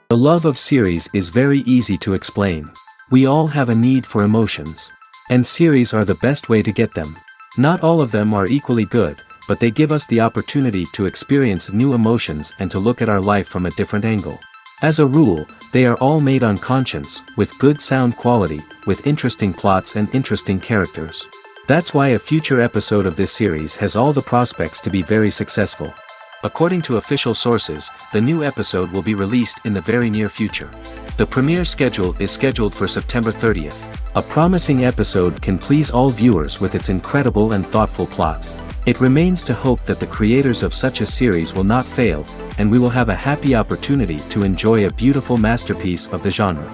The love of series is very easy to explain. We all have a need for emotions. And series are the best way to get them. Not all of them are equally good, but they give us the opportunity to experience new emotions and to look at our life from a different angle. As a rule, they are all made on conscience, with good sound quality, with interesting plots and interesting characters. That's why a future episode of this series has all the prospects to be very successful. According to official sources, the new episode will be released in the very near future. The premiere schedule is scheduled for September 30th. A promising episode can please all viewers with its incredible and thoughtful plot. It remains to hope that the creators of such a series will not fail, and we will have a happy opportunity to enjoy a beautiful masterpiece of the genre.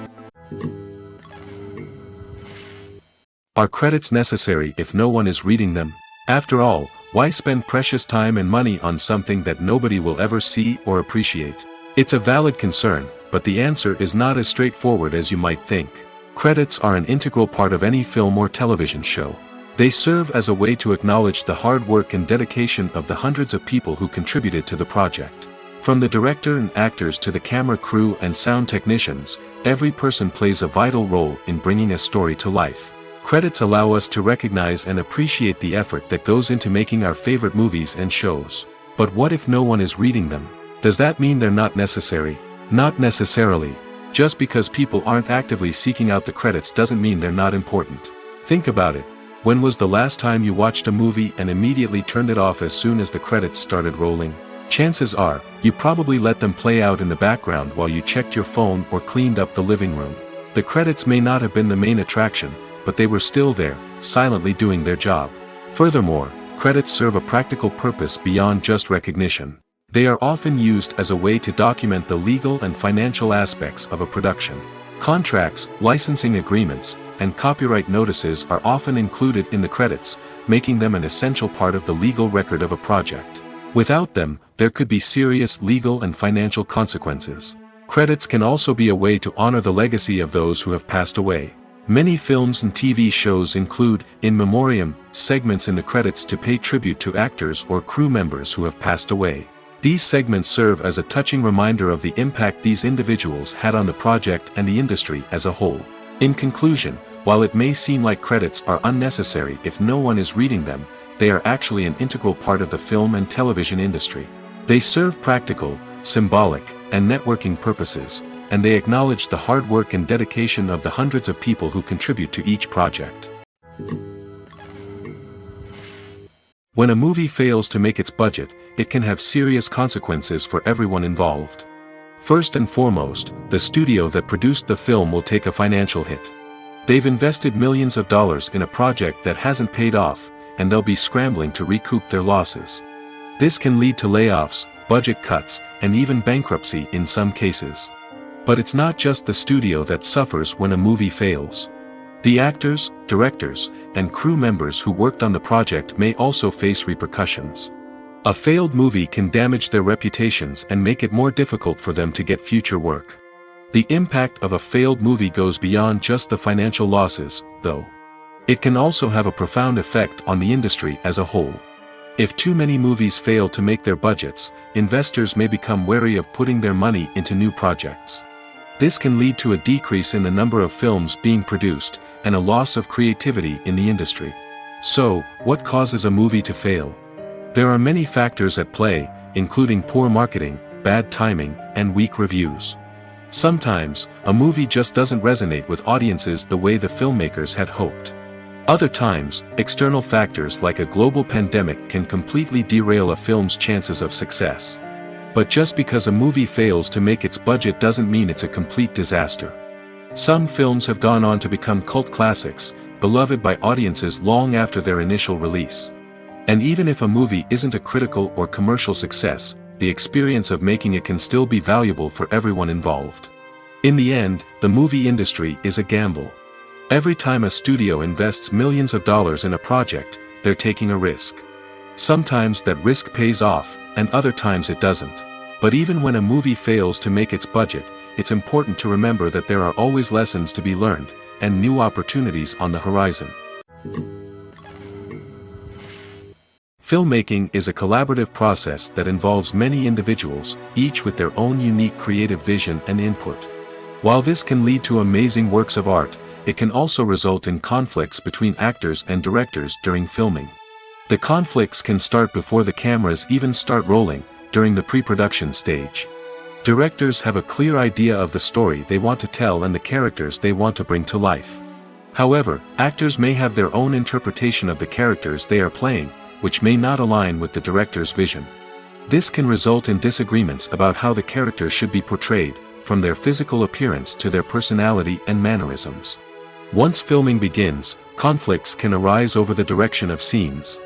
Are credits necessary if no one is reading them? After all, why spend precious time and money on something that nobody will ever see or appreciate? It's a valid concern, but the answer is not as straightforward as you might think. Credits are an integral part of any film or television show. They serve as a way to acknowledge the hard work and dedication of the hundreds of people who contributed to the project. From the director and actors to the camera crew and sound technicians, every person plays a vital role in bringing a story to life. Credits allow us to recognize and appreciate the effort that goes into making our favorite movies and shows. But what if no one is reading them? Does that mean they're not necessary? Not necessarily. Just because people aren't actively seeking out the credits doesn't mean they're not important. Think about it. When was the last time you watched a movie and immediately turned it off as soon as the credits started rolling? Chances are, you probably let them play out in the background while you checked your phone or cleaned up the living room. The credits may not have been the main attraction, but they were still there, silently doing their job. Furthermore, credits serve a practical purpose beyond just recognition. They are often used as a way to document the legal and financial aspects of a production. Contracts, licensing agreements, and copyright notices are often included in the credits, making them an essential part of the legal record of a project. Without them, there could be serious legal and financial consequences. Credits can also be a way to honor the legacy of those who have passed away. Many films and TV shows include, in memoriam, segments in the credits to pay tribute to actors or crew members who have passed away. These segments serve as a touching reminder of the impact these individuals had on the project and the industry as a whole. In conclusion, while it may seem like credits are unnecessary if no one is reading them, they are actually an integral part of the film and television industry. They serve practical, symbolic, and networking purposes, and they acknowledge the hard work and dedication of the hundreds of people who contribute to each project. When a movie fails to make its budget, it can have serious consequences for everyone involved. First and foremost, the studio that produced the film will take a financial hit. They've invested millions of dollars in a project that hasn't paid off, and they'll be scrambling to recoup their losses. This can lead to layoffs, budget cuts, and even bankruptcy in some cases. But it's not just the studio that suffers when a movie fails. The actors, directors, and crew members who worked on the project may also face repercussions. A failed movie can damage their reputations and make it more difficult for them to get future work. The impact of a failed movie goes beyond just the financial losses, though. It can also have a profound effect on the industry as a whole. If too many movies fail to make their budgets, investors may become wary of putting their money into new projects. This can lead to a decrease in the number of films being produced, and a loss of creativity in the industry. So, what causes a movie to fail? There are many factors at play, including poor marketing, bad timing, and weak reviews. Sometimes, a movie just doesn't resonate with audiences the way the filmmakers had hoped. Other times, external factors like a global pandemic can completely derail a film's chances of success. But just because a movie fails to make its budget doesn't mean it's a complete disaster. Some films have gone on to become cult classics, beloved by audiences long after their initial release. And even if a movie isn't a critical or commercial success, the experience of making it can still be valuable for everyone involved. In the end, the movie industry is a gamble. Every time a studio invests millions of dollars in a project, they're taking a risk. Sometimes that risk pays off, and other times it doesn't. But even when a movie fails to make its budget, it's important to remember that there are always lessons to be learned, and new opportunities on the horizon. Filmmaking is a collaborative process that involves many individuals, each with their own unique creative vision and input. While this can lead to amazing works of art, it can also result in conflicts between actors and directors during filming. The conflicts can start before the cameras even start rolling, during the pre-production stage. Directors have a clear idea of the story they want to tell and the characters they want to bring to life. However, actors may have their own interpretation of the characters they are playing, which may not align with the director's vision. This can result in disagreements about how the characters should be portrayed, from their physical appearance to their personality and mannerisms. Once filming begins, conflicts can arise over the direction of scenes.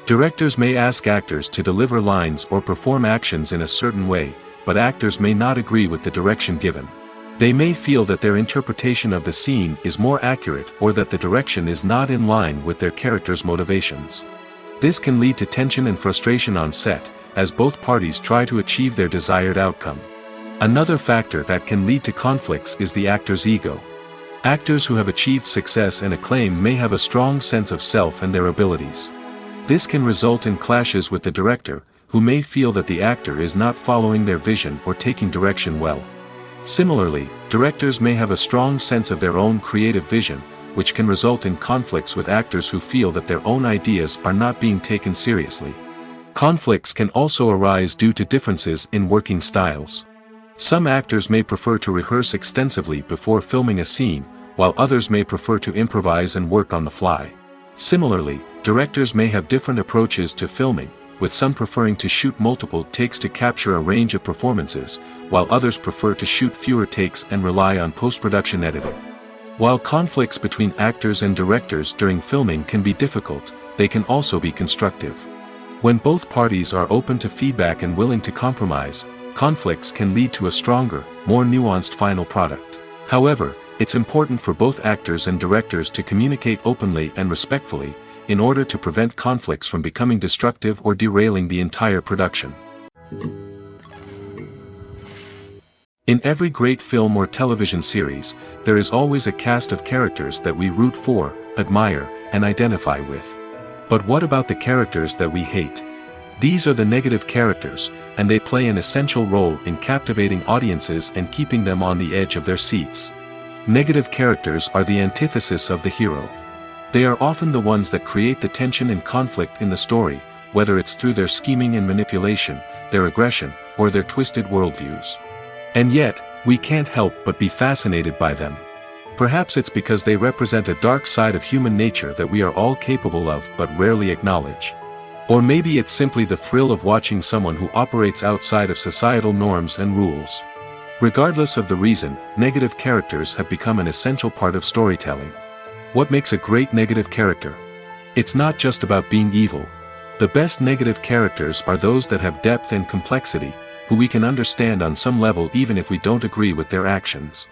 Directors may ask actors to deliver lines or perform actions in a certain way, but actors may not agree with the direction given. They may feel that their interpretation of the scene is more accurate or that the direction is not in line with their character's motivations. This can lead to tension and frustration on set, as both parties try to achieve their desired outcome. Another factor that can lead to conflicts is the actor's ego. Actors who have achieved success and acclaim may have a strong sense of self and their abilities. This can result in clashes with the director, who may feel that the actor is not following their vision or taking direction well. Similarly, directors may have a strong sense of their own creative vision, which can result in conflicts with actors who feel that their own ideas are not being taken seriously. Conflicts can also arise due to differences in working styles. Some actors may prefer to rehearse extensively before filming a scene, while others may prefer to improvise and work on the fly. Similarly, directors may have different approaches to filming, with some preferring to shoot multiple takes to capture a range of performances, while others prefer to shoot fewer takes and rely on post-production editing. While conflicts between actors and directors during filming can be difficult, they can also be constructive. When both parties are open to feedback and willing to compromise, conflicts can lead to a stronger, more nuanced final product. However, it's important for both actors and directors to communicate openly and respectfully, in order to prevent conflicts from becoming destructive or derailing the entire production. In every great film or television series, there is always a cast of characters that we root for, admire, and identify with. But what about the characters that we hate? These are the negative characters, and they play an essential role in captivating audiences and keeping them on the edge of their seats. Negative characters are the antithesis of the hero. They are often the ones that create the tension and conflict in the story, whether it's through their scheming and manipulation, their aggression, or their twisted worldviews. And yet, we can't help but be fascinated by them. Perhaps it's because they represent a dark side of human nature that we are all capable of but rarely acknowledge. Or maybe it's simply the thrill of watching someone who operates outside of societal norms and rules. Regardless of the reason, negative characters have become an essential part of storytelling. What makes a great negative character? It's not just about being evil. The best negative characters are those that have depth and complexity, who we can understand on some level even if we don't agree with their actions.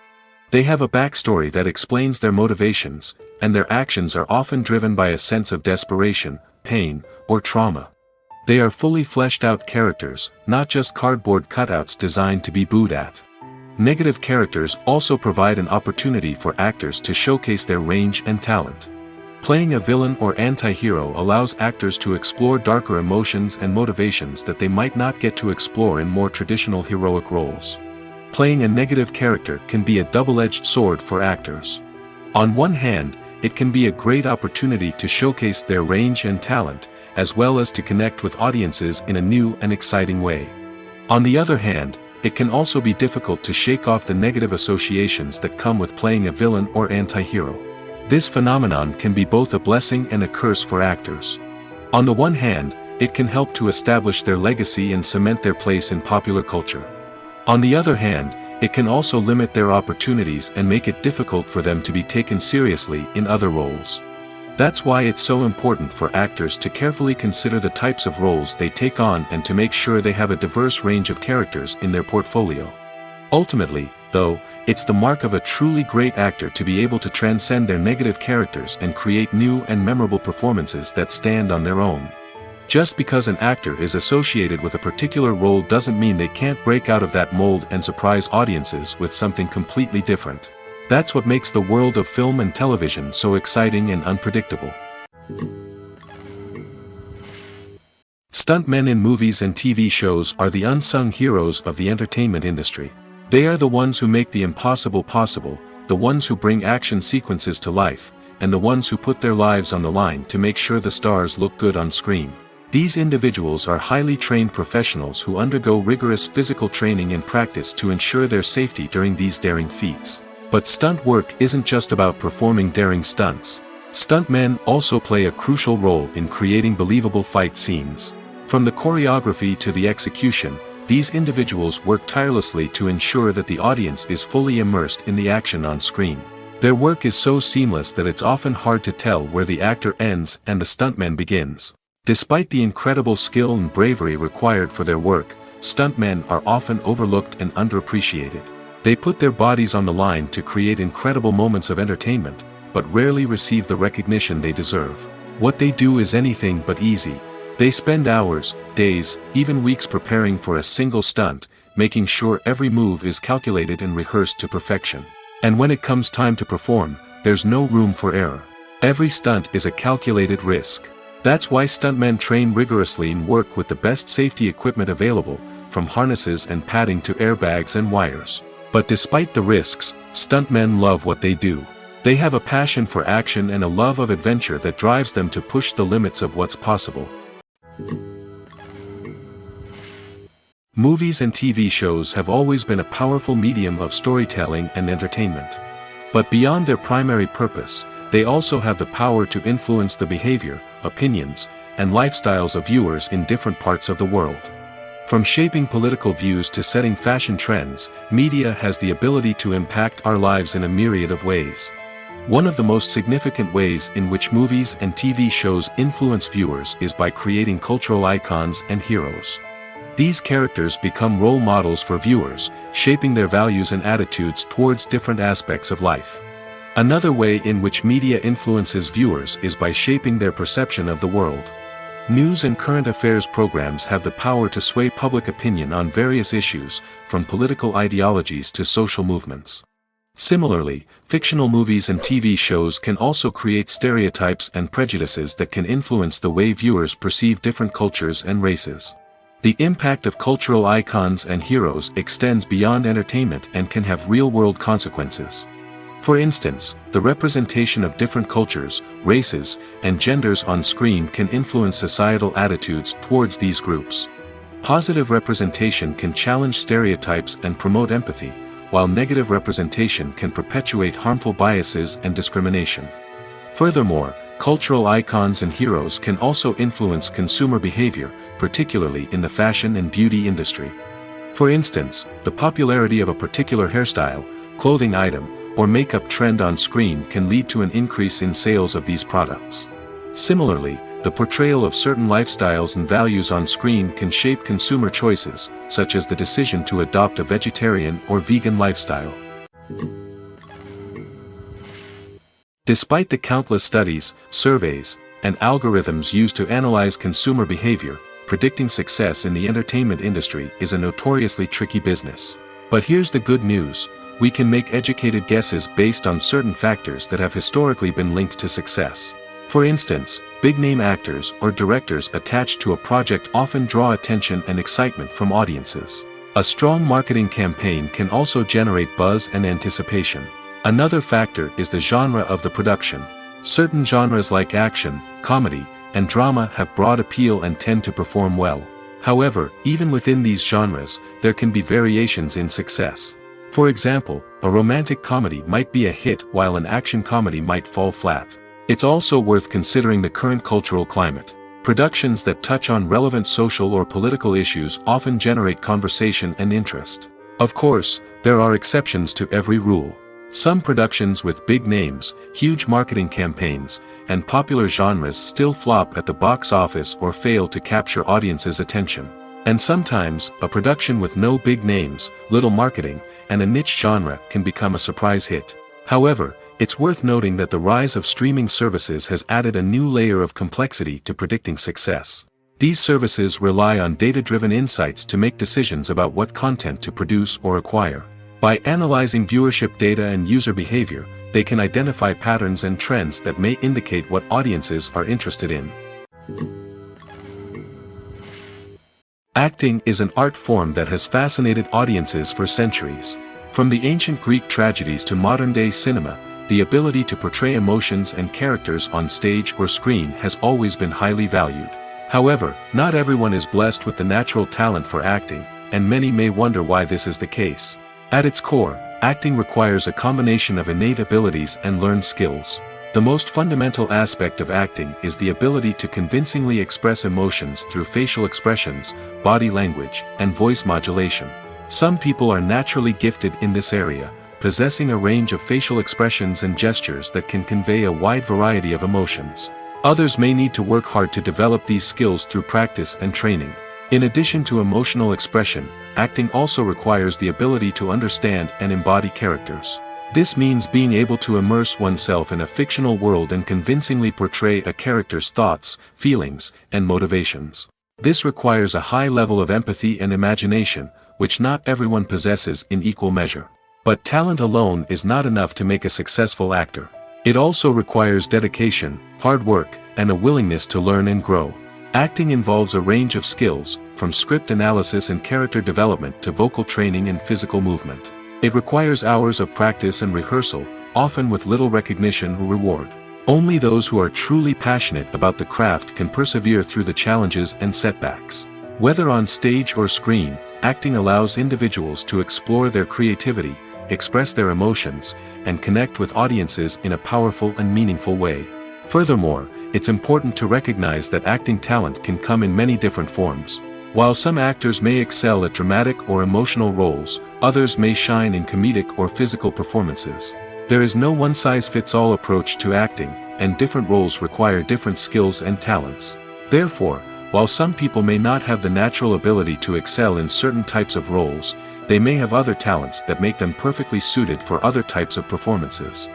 They have a backstory that explains their motivations, and their actions are often driven by a sense of desperation, pain, or trauma. They are fully fleshed out characters, not just cardboard cutouts designed to be booed at. Negative characters also provide an opportunity for actors to showcase their range and talent. Playing a villain or anti-hero allows actors to explore darker emotions and motivations that they might not get to explore in more traditional heroic roles. Playing a negative character can be a double-edged sword for actors. On one hand, it can be a great opportunity to showcase their range and talent, as well as to connect with audiences in a new and exciting way. On the other hand, it can also be difficult to shake off the negative associations that come with playing a villain or anti-hero. This phenomenon can be both a blessing and a curse for actors. On the one hand, it can help to establish their legacy and cement their place in popular culture. On the other hand, it can also limit their opportunities and make it difficult for them to be taken seriously in other roles. That's why it's so important for actors to carefully consider the types of roles they take on and to make sure they have a diverse range of characters in their portfolio. Ultimately, though, it's the mark of a truly great actor to be able to transcend their negative characters and create new and memorable performances that stand on their own. Just because an actor is associated with a particular role doesn't mean they can't break out of that mold and surprise audiences with something completely different. That's what makes the world of film and television so exciting and unpredictable. Stuntmen in movies and TV shows are the unsung heroes of the entertainment industry. They are the ones who make the impossible possible, the ones who bring action sequences to life, and the ones who put their lives on the line to make sure the stars look good on screen. These individuals are highly trained professionals who undergo rigorous physical training and practice to ensure their safety during these daring feats. But stunt work isn't just about performing daring stunts. Stuntmen also play a crucial role in creating believable fight scenes. From the choreography to the execution, these individuals work tirelessly to ensure that the audience is fully immersed in the action on screen. Their work is so seamless that it's often hard to tell where the actor ends and the stuntman begins. Despite the incredible skill and bravery required for their work, stuntmen are often overlooked and underappreciated. They put their bodies on the line to create incredible moments of entertainment, but rarely receive the recognition they deserve. What they do is anything but easy. They spend hours, days, even weeks preparing for a single stunt, making sure every move is calculated and rehearsed to perfection. And when it comes time to perform, there's no room for error. Every stunt is a calculated risk. That's why stuntmen train rigorously and work with the best safety equipment available, from harnesses and padding to airbags and wires. But despite the risks, stuntmen love what they do. They have a passion for action and a love of adventure that drives them to push the limits of what's possible. Movies and TV shows have always been a powerful medium of storytelling and entertainment. But beyond their primary purpose, they also have the power to influence the behavior, opinions, and lifestyles of viewers in different parts of the world. From shaping political views to setting fashion trends, media has the ability to impact our lives in a myriad of ways. One of the most significant ways in which movies and TV shows influence viewers is by creating cultural icons and heroes. These characters become role models for viewers, shaping their values and attitudes towards different aspects of life. Another way in which media influences viewers is by shaping their perception of the world. News and current affairs programs have the power to sway public opinion on various issues, from political ideologies to social movements. Similarly, fictional movies and TV shows can also create stereotypes and prejudices that can influence the way viewers perceive different cultures and races. The impact of cultural icons and heroes extends beyond entertainment and can have real-world consequences. For instance, the representation of different cultures, races, and genders on screen can influence societal attitudes towards these groups. Positive representation can challenge stereotypes and promote empathy, while negative representation can perpetuate harmful biases and discrimination. Furthermore, cultural icons and heroes can also influence consumer behavior, particularly in the fashion and beauty industry. For instance, the popularity of a particular hairstyle, clothing item, or makeup trend on screen can lead to an increase in sales of these products. Similarly, the portrayal of certain lifestyles and values on screen can shape consumer choices, such as the decision to adopt a vegetarian or vegan lifestyle. Despite the countless studies, surveys, and algorithms used to analyze consumer behavior, predicting success in the entertainment industry is a notoriously tricky business. But here's the good news: we can make educated guesses based on certain factors that have historically been linked to success. For instance, big-name actors or directors attached to a project often draw attention and excitement from audiences. A strong marketing campaign can also generate buzz and anticipation. Another factor is the genre of the production. Certain genres like action, comedy, and drama have broad appeal and tend to perform well. However, even within these genres, there can be variations in success. For example, a romantic comedy might be a hit while an action comedy might fall flat. It's also worth considering the current cultural climate. Productions that touch on relevant social or political issues often generate conversation and interest. Of course, there are exceptions to every rule. Some productions with big names, huge marketing campaigns, and popular genres still flop at the box office or fail to capture audiences' attention. And sometimes, a production with no big names, little marketing, and a niche genre can become a surprise hit. However, it's worth noting that the rise of streaming services has added a new layer of complexity to predicting success. These services rely on data-driven insights to make decisions about what content to produce or acquire. By analyzing viewership data and user behavior, they can identify patterns and trends that may indicate what audiences are interested in. Acting is an art form that has fascinated audiences for centuries. From the ancient Greek tragedies to modern-day cinema, the ability to portray emotions and characters on stage or screen has always been highly valued. However, not everyone is blessed with the natural talent for acting, and many may wonder why this is the case. At its core, acting requires a combination of innate abilities and learned skills. The most fundamental aspect of acting is the ability to convincingly express emotions through facial expressions, body language, and voice modulation. Some people are naturally gifted in this area, possessing a range of facial expressions and gestures that can convey a wide variety of emotions. Others may need to work hard to develop these skills through practice and training. In addition to emotional expression, acting also requires the ability to understand and embody characters. This means being able to immerse oneself in a fictional world and convincingly portray a character's thoughts, feelings, and motivations. This requires a high level of empathy and imagination, which not everyone possesses in equal measure. But talent alone is not enough to make a successful actor. It also requires dedication, hard work, and a willingness to learn and grow. Acting involves a range of skills, from script analysis and character development to vocal training and physical movement. It requires hours of practice and rehearsal, often with little recognition or reward. Only those who are truly passionate about the craft can persevere through the challenges and setbacks. Whether on stage or screen, acting allows individuals to explore their creativity, express their emotions, and connect with audiences in a powerful and meaningful way. Furthermore, it's important to recognize that acting talent can come in many different forms. While some actors may excel at dramatic or emotional roles, others may shine in comedic or physical performances. There is no one-size-fits-all approach to acting, and different roles require different skills and talents. Therefore, while some people may not have the natural ability to excel in certain types of roles, they may have other talents that make them perfectly suited for other types of performances.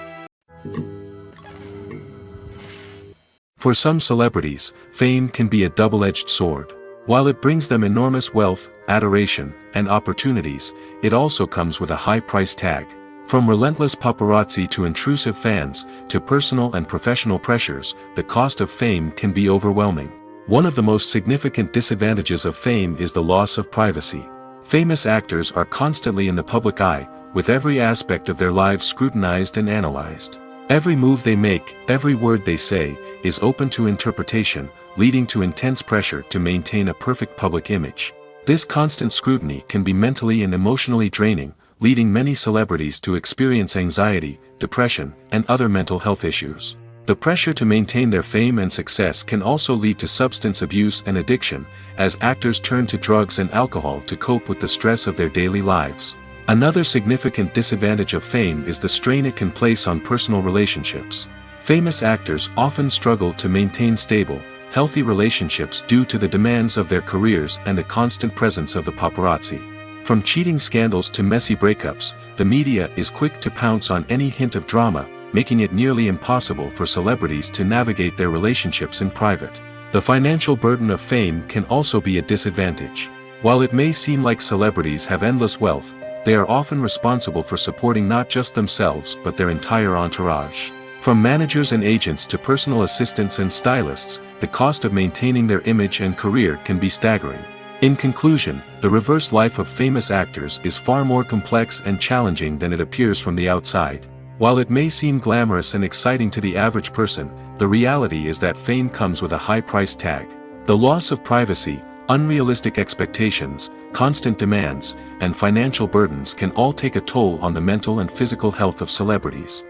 For some celebrities, fame can be a double-edged sword. While it brings them enormous wealth, adoration, and opportunities, it also comes with a high price tag. From relentless paparazzi to intrusive fans, to personal and professional pressures, the cost of fame can be overwhelming. One of the most significant disadvantages of fame is the loss of privacy. Famous actors are constantly in the public eye, with every aspect of their lives scrutinized and analyzed. Every move they make, every word they say, is open to interpretation, leading to intense pressure to maintain a perfect public image. This constant scrutiny can be mentally and emotionally draining, leading many celebrities to experience anxiety, depression, and other mental health issues. The pressure to maintain their fame and success can also lead to substance abuse and addiction, as actors turn to drugs and alcohol to cope with the stress of their daily lives. Another significant disadvantage of fame is the strain it can place on personal relationships. Famous actors often struggle to maintain stable, healthy relationships due to the demands of their careers and the constant presence of the paparazzi. From cheating scandals to messy breakups, the media is quick to pounce on any hint of drama, making it nearly impossible for celebrities to navigate their relationships in private. The financial burden of fame can also be a disadvantage. While it may seem like celebrities have endless wealth, they are often responsible for supporting not just themselves but their entire entourage. From managers and agents to personal assistants and stylists, the cost of maintaining their image and career can be staggering. In conclusion, the reverse life of famous actors is far more complex and challenging than it appears from the outside. While it may seem glamorous and exciting to the average person, the reality is that fame comes with a high price tag. The loss of privacy, unrealistic expectations, constant demands, and financial burdens can all take a toll on the mental and physical health of celebrities.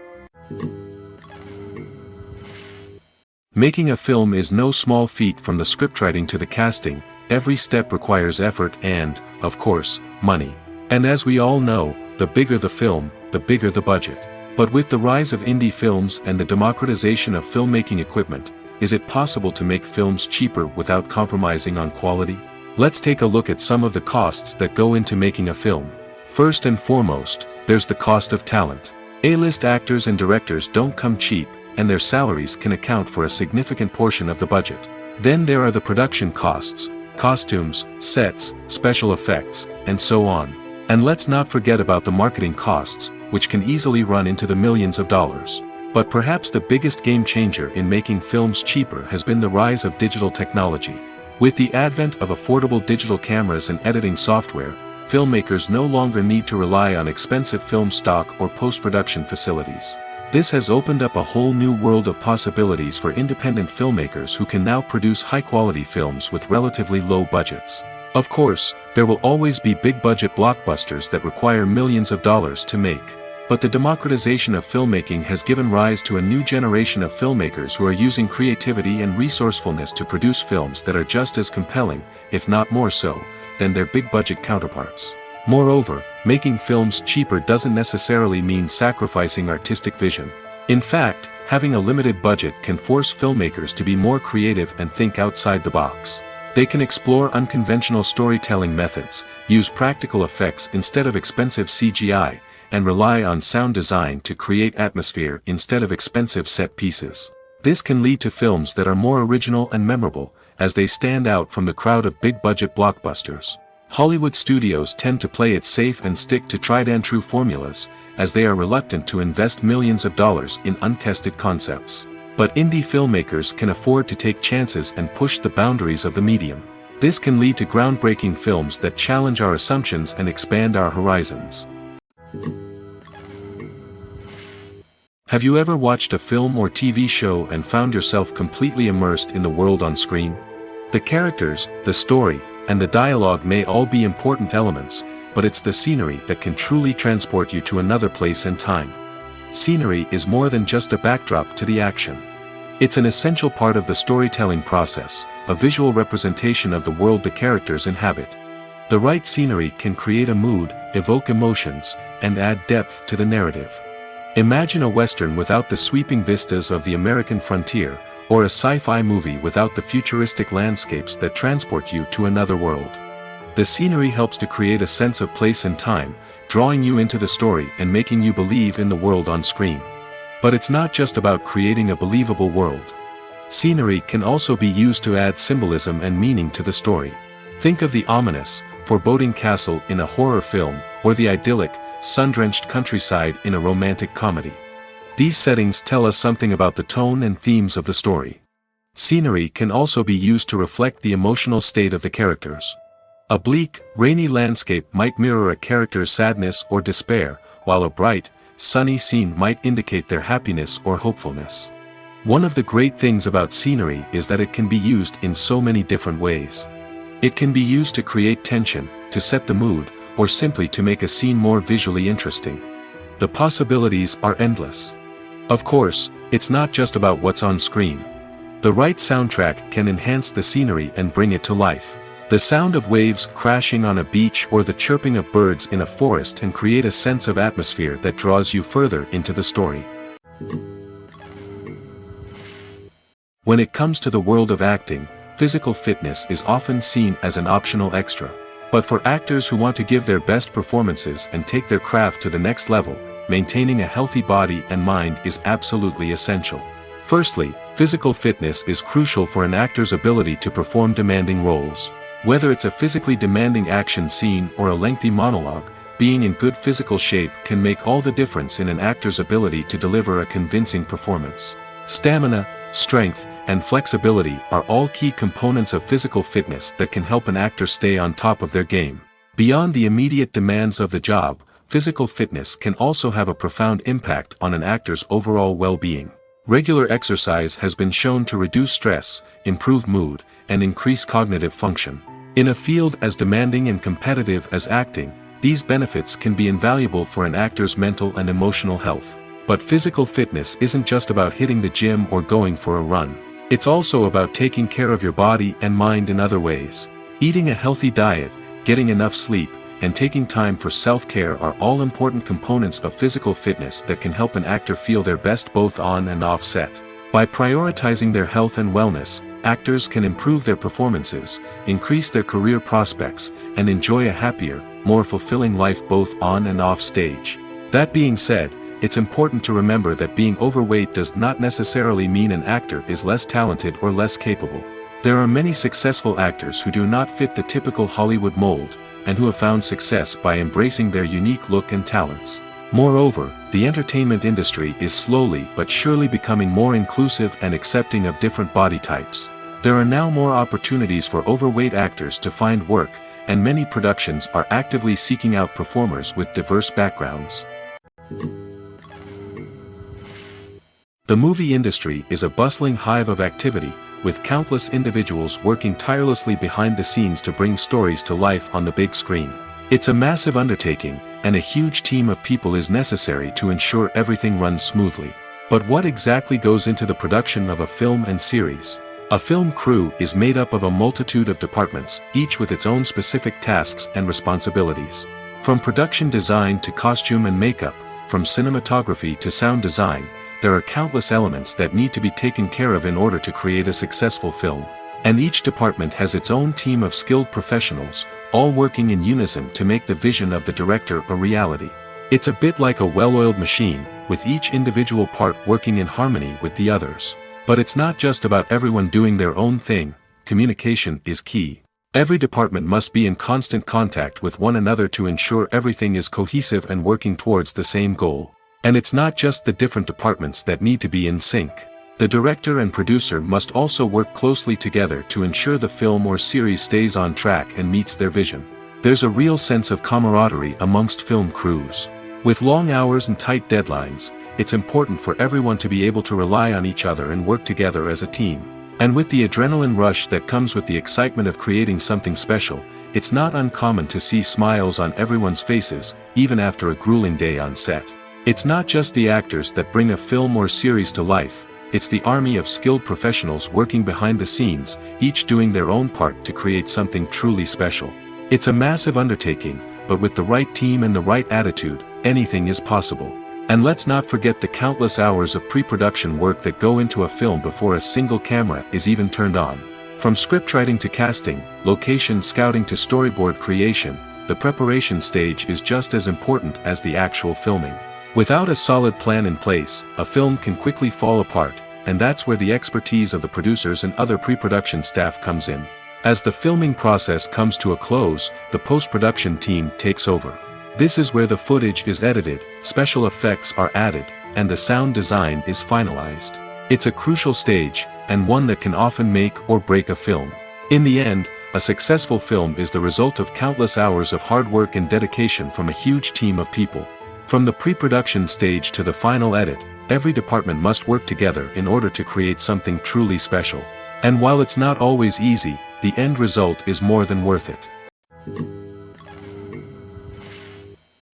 Making a film is no small feat. From the scriptwriting to the casting, every step requires effort and, of course, money. And as we all know, the bigger the film, the bigger the budget. But with the rise of indie films and the democratization of filmmaking equipment, is it possible to make films cheaper without compromising on quality? Let's take a look at some of the costs that go into making a film. First and foremost, there's the cost of talent. A-list actors and directors don't come cheap, and their salaries can account for a significant portion of the budget. Then there are the production costs, costumes, sets, special effects, and so on. And let's not forget about the marketing costs, which can easily run into the millions of dollars. But perhaps the biggest game changer in making films cheaper has been the rise of digital technology. With the advent of affordable digital cameras and editing software, filmmakers no longer need to rely on expensive film stock or post-production facilities. This has opened up a whole new world of possibilities for independent filmmakers who can now produce high-quality films with relatively low budgets. Of course, there will always be big-budget blockbusters that require millions of dollars to make. But the democratization of filmmaking has given rise to a new generation of filmmakers who are using creativity and resourcefulness to produce films that are just as compelling, if not more so, than their big-budget counterparts. Moreover, making films cheaper doesn't necessarily mean sacrificing artistic vision. In fact, having a limited budget can force filmmakers to be more creative and think outside the box. They can explore unconventional storytelling methods, use practical effects instead of expensive CGI, and rely on sound design to create atmosphere instead of expensive set pieces. This can lead to films that are more original and memorable, as they stand out from the crowd of big-budget blockbusters. Hollywood studios tend to play it safe and stick to tried-and-true formulas, as they are reluctant to invest millions of dollars in untested concepts. But indie filmmakers can afford to take chances and push the boundaries of the medium. This can lead to groundbreaking films that challenge our assumptions and expand our horizons. Have you ever watched a film or TV show and found yourself completely immersed in the world on screen? The characters, the story, and the dialogue may all be important elements, but it's the scenery that can truly transport you to another place and time. Scenery is more than just a backdrop to the action. It's an essential part of the storytelling process, a visual representation of the world the characters inhabit. The right scenery can create a mood, evoke emotions, and add depth to the narrative. Imagine a Western without the sweeping vistas of the American frontier, or a sci-fi movie without the futuristic landscapes that transport you to another world. The scenery helps to create a sense of place and time, drawing you into the story and making you believe in the world on screen. But it's not just about creating a believable world. Scenery can also be used to add symbolism and meaning to the story. Think of the ominous, foreboding castle in a horror film, or the idyllic, sun-drenched countryside in a romantic comedy. These settings tell us something about the tone and themes of the story. Scenery can also be used to reflect the emotional state of the characters. A bleak, rainy landscape might mirror a character's sadness or despair, while a bright, sunny scene might indicate their happiness or hopefulness. One of the great things about scenery is that it can be used in so many different ways. It can be used to create tension, to set the mood, or simply to make a scene more visually interesting. The possibilities are endless. Of course, it's not just about what's on screen. The right soundtrack can enhance the scenery and bring it to life. The sound of waves crashing on a beach or the chirping of birds in a forest can create a sense of atmosphere that draws you further into the story. When it comes to the world of acting, physical fitness is often seen as an optional extra. But for actors who want to give their best performances and take their craft to the next level, maintaining a healthy body and mind is absolutely essential. Firstly, physical fitness is crucial for an actor's ability to perform demanding roles. Whether it's a physically demanding action scene or a lengthy monologue, being in good physical shape can make all the difference in an actor's ability to deliver a convincing performance. Stamina, strength, and flexibility are all key components of physical fitness that can help an actor stay on top of their game. Beyond the immediate demands of the job, physical fitness can also have a profound impact on an actor's overall well-being. Regular exercise has been shown to reduce stress, improve mood, and increase cognitive function. In a field as demanding and competitive as acting, these benefits can be invaluable for an actor's mental and emotional health. But physical fitness isn't just about hitting the gym or going for a run. It's also about taking care of your body and mind in other ways. Eating a healthy diet, getting enough sleep, and taking time for self-care are all important components of physical fitness that can help an actor feel their best both on and off set. By prioritizing their health and wellness, actors can improve their performances, increase their career prospects, and enjoy a happier, more fulfilling life both on and off stage. That being said, it's important to remember that being overweight does not necessarily mean an actor is less talented or less capable. There are many successful actors who do not fit the typical Hollywood mold, and who have found success by embracing their unique look and talents. Moreover, the entertainment industry is slowly but surely becoming more inclusive and accepting of different body types. There are now more opportunities for overweight actors to find work, and many productions are actively seeking out performers with diverse backgrounds. The movie industry is a bustling hive of activity, with countless individuals working tirelessly behind the scenes to bring stories to life on the big screen. It's a massive undertaking, and a huge team of people is necessary to ensure everything runs smoothly. But what exactly goes into the production of a film and series? A film crew is made up of a multitude of departments, each with its own specific tasks and responsibilities. From production design to costume and makeup, from cinematography to sound design, there are countless elements that need to be taken care of in order to create a successful film. And each department has its own team of skilled professionals, all working in unison to make the vision of the director a reality. It's a bit like a well-oiled machine, with each individual part working in harmony with the others. But it's not just about everyone doing their own thing. Communication is key. Every department must be in constant contact with one another to ensure everything is cohesive and working towards the same goal. And it's not just the different departments that need to be in sync. The director and producer must also work closely together to ensure the film or series stays on track and meets their vision. There's a real sense of camaraderie amongst film crews. With long hours and tight deadlines, it's important for everyone to be able to rely on each other and work together as a team. And with the adrenaline rush that comes with the excitement of creating something special, it's not uncommon to see smiles on everyone's faces, even after a grueling day on set. It's not just the actors that bring a film or series to life, it's the army of skilled professionals working behind the scenes, each doing their own part to create something truly special. It's a massive undertaking, but with the right team and the right attitude, anything is possible. And let's not forget the countless hours of pre-production work that go into a film before a single camera is even turned on. From scriptwriting to casting, location scouting to storyboard creation, the preparation stage is just as important as the actual filming. Without a solid plan in place, a film can quickly fall apart, and that's where the expertise of the producers and other pre-production staff comes in. As the filming process comes to a close, the post-production team takes over. This is where the footage is edited, special effects are added, and the sound design is finalized. It's a crucial stage, and one that can often make or break a film. In the end, a successful film is the result of countless hours of hard work and dedication from a huge team of people. From the pre-production stage to the final edit, every department must work together in order to create something truly special. And while it's not always easy, the end result is more than worth it.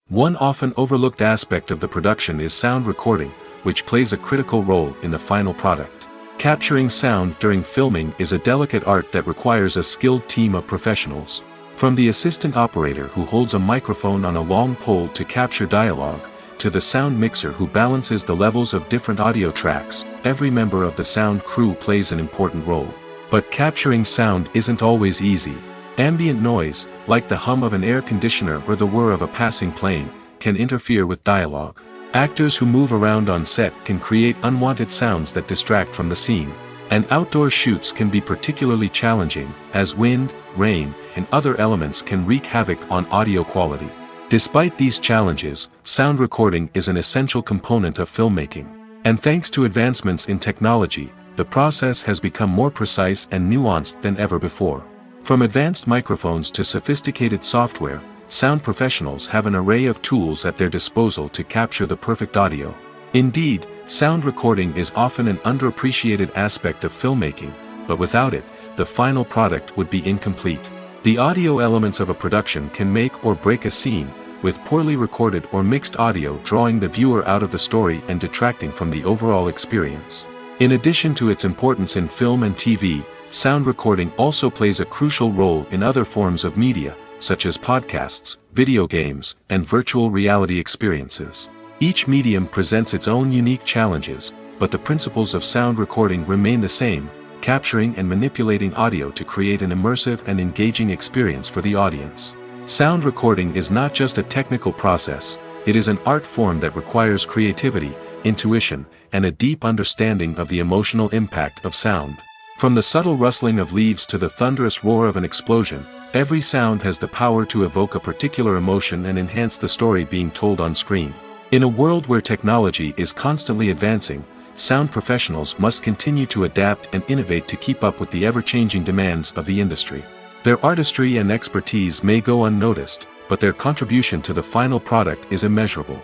One often overlooked aspect of the production is sound recording, which plays a critical role in the final product. Capturing sound during filming is a delicate art that requires a skilled team of professionals. From the assistant operator who holds a microphone on a long pole to capture dialogue, to the sound mixer who balances the levels of different audio tracks, every member of the sound crew plays an important role. But capturing sound isn't always easy. Ambient noise, like the hum of an air conditioner or the whir of a passing plane, can interfere with dialogue. Actors who move around on set can create unwanted sounds that distract from the scene. And outdoor shoots can be particularly challenging, as wind, rain, and other elements can wreak havoc on audio quality. Despite these challenges, sound recording is an essential component of filmmaking. And thanks to advancements in technology, the process has become more precise and nuanced than ever before. From advanced microphones to sophisticated software, sound professionals have an array of tools at their disposal to capture the perfect audio. Indeed, sound recording is often an underappreciated aspect of filmmaking, but without it, the final product would be incomplete. The audio elements of a production can make or break a scene, with poorly recorded or mixed audio drawing the viewer out of the story and detracting from the overall experience. In addition to its importance in film and TV, sound recording also plays a crucial role in other forms of media, such as podcasts, video games, and virtual reality experiences. Each medium presents its own unique challenges, but the principles of sound recording remain the same, capturing and manipulating audio to create an immersive and engaging experience for the audience. Sound recording is not just a technical process, it is an art form that requires creativity, intuition, and a deep understanding of the emotional impact of sound. From the subtle rustling of leaves to the thunderous roar of an explosion, every sound has the power to evoke a particular emotion and enhance the story being told on screen. In a world where technology is constantly advancing, sound professionals must continue to adapt and innovate to keep up with the ever-changing demands of the industry. Their artistry and expertise may go unnoticed, but their contribution to the final product is immeasurable.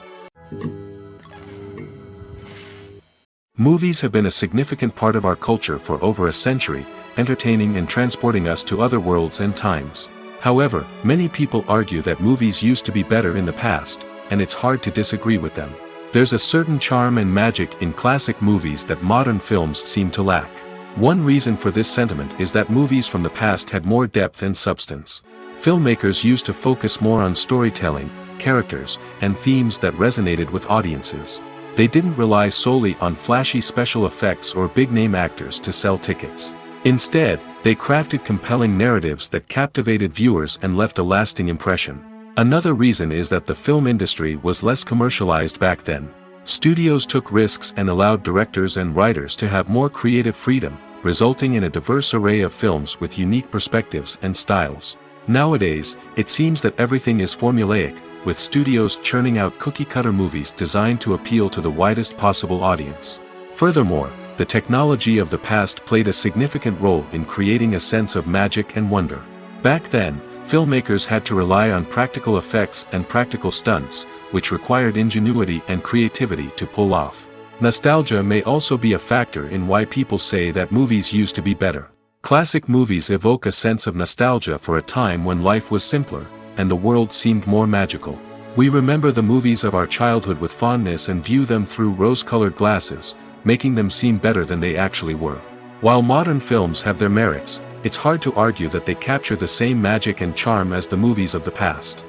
Movies have been a significant part of our culture for over a century, entertaining and transporting us to other worlds and times. However, many people argue that movies used to be better in the past, and it's hard to disagree with them. There's a certain charm and magic in classic movies that modern films seem to lack. One reason for this sentiment is that movies from the past had more depth and substance. Filmmakers used to focus more on storytelling, characters, and themes that resonated with audiences. They didn't rely solely on flashy special effects or big-name actors to sell tickets. Instead, they crafted compelling narratives that captivated viewers and left a lasting impression. Another reason is that the film industry was less commercialized back then. Studios took risks and allowed directors and writers to have more creative freedom, resulting in a diverse array of films with unique perspectives and styles. Nowadays, it seems that everything is formulaic, with studios churning out cookie-cutter movies designed to appeal to the widest possible audience. Furthermore, the technology of the past played a significant role in creating a sense of magic and wonder. Back then, filmmakers had to rely on practical effects and practical stunts, which required ingenuity and creativity to pull off. Nostalgia may also be a factor in why people say that movies used to be better. Classic movies evoke a sense of nostalgia for a time when life was simpler, and the world seemed more magical. We remember the movies of our childhood with fondness and view them through rose-colored glasses, making them seem better than they actually were. While modern films have their merits, it's hard to argue that they capture the same magic and charm as the movies of the past.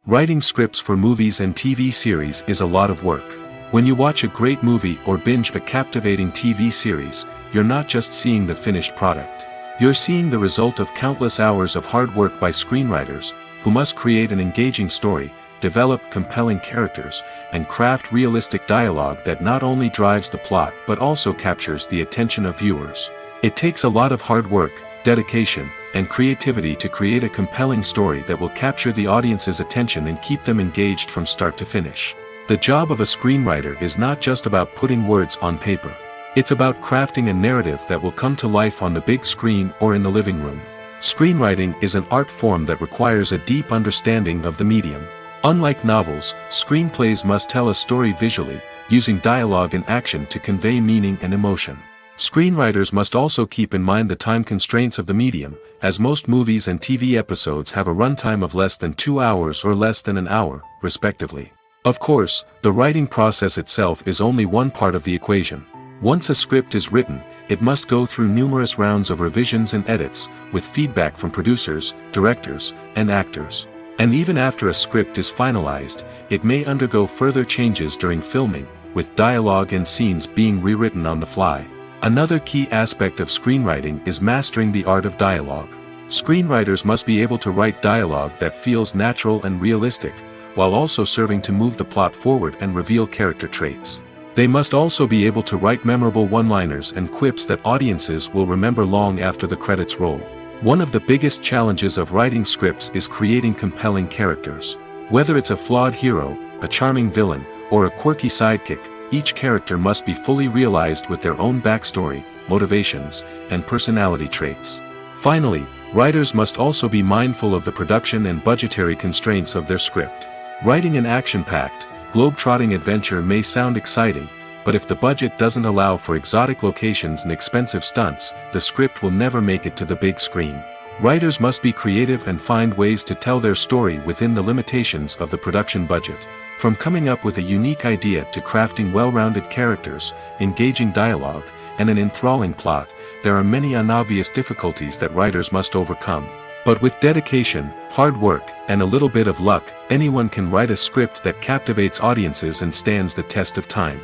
Writing scripts for movies and TV series is a lot of work. When you watch a great movie or binge a captivating TV series, you're not just seeing the finished product. You're seeing the result of countless hours of hard work by screenwriters, who must create an engaging story, develop compelling characters, and craft realistic dialogue that not only drives the plot but also captures the attention of viewers. It takes a lot of hard work, dedication, and creativity to create a compelling story that will capture the audience's attention and keep them engaged from start to finish. The job of a screenwriter is not just about putting words on paper. It's about crafting a narrative that will come to life on the big screen or in the living room. Screenwriting is an art form that requires a deep understanding of the medium. Unlike novels, screenplays must tell a story visually, using dialogue and action to convey meaning and emotion. Screenwriters must also keep in mind the time constraints of the medium, as most movies and TV episodes have a runtime of less than 2 hours or less than an hour, respectively. Of course, the writing process itself is only one part of the equation. Once a script is written, it must go through numerous rounds of revisions and edits, with feedback from producers, directors, and actors. And even after a script is finalized, it may undergo further changes during filming, with dialogue and scenes being rewritten on the fly. Another key aspect of screenwriting is mastering the art of dialogue. Screenwriters must be able to write dialogue that feels natural and realistic, while also serving to move the plot forward and reveal character traits. They must also be able to write memorable one-liners and quips that audiences will remember long after the credits roll. One of the biggest challenges of writing scripts is creating compelling characters. Whether it's a flawed hero, a charming villain, or a quirky sidekick, each character must be fully realized with their own backstory, motivations, and personality traits. Finally, writers must also be mindful of the production and budgetary constraints of their script. Writing an action-packed, globe-trotting adventure may sound exciting, but if the budget doesn't allow for exotic locations and expensive stunts, the script will never make it to the big screen. Writers must be creative and find ways to tell their story within the limitations of the production budget. From coming up with a unique idea to crafting well-rounded characters, engaging dialogue, and an enthralling plot, there are many unobvious difficulties that writers must overcome. But with dedication, hard work, and a little bit of luck, anyone can write a script that captivates audiences and stands the test of time.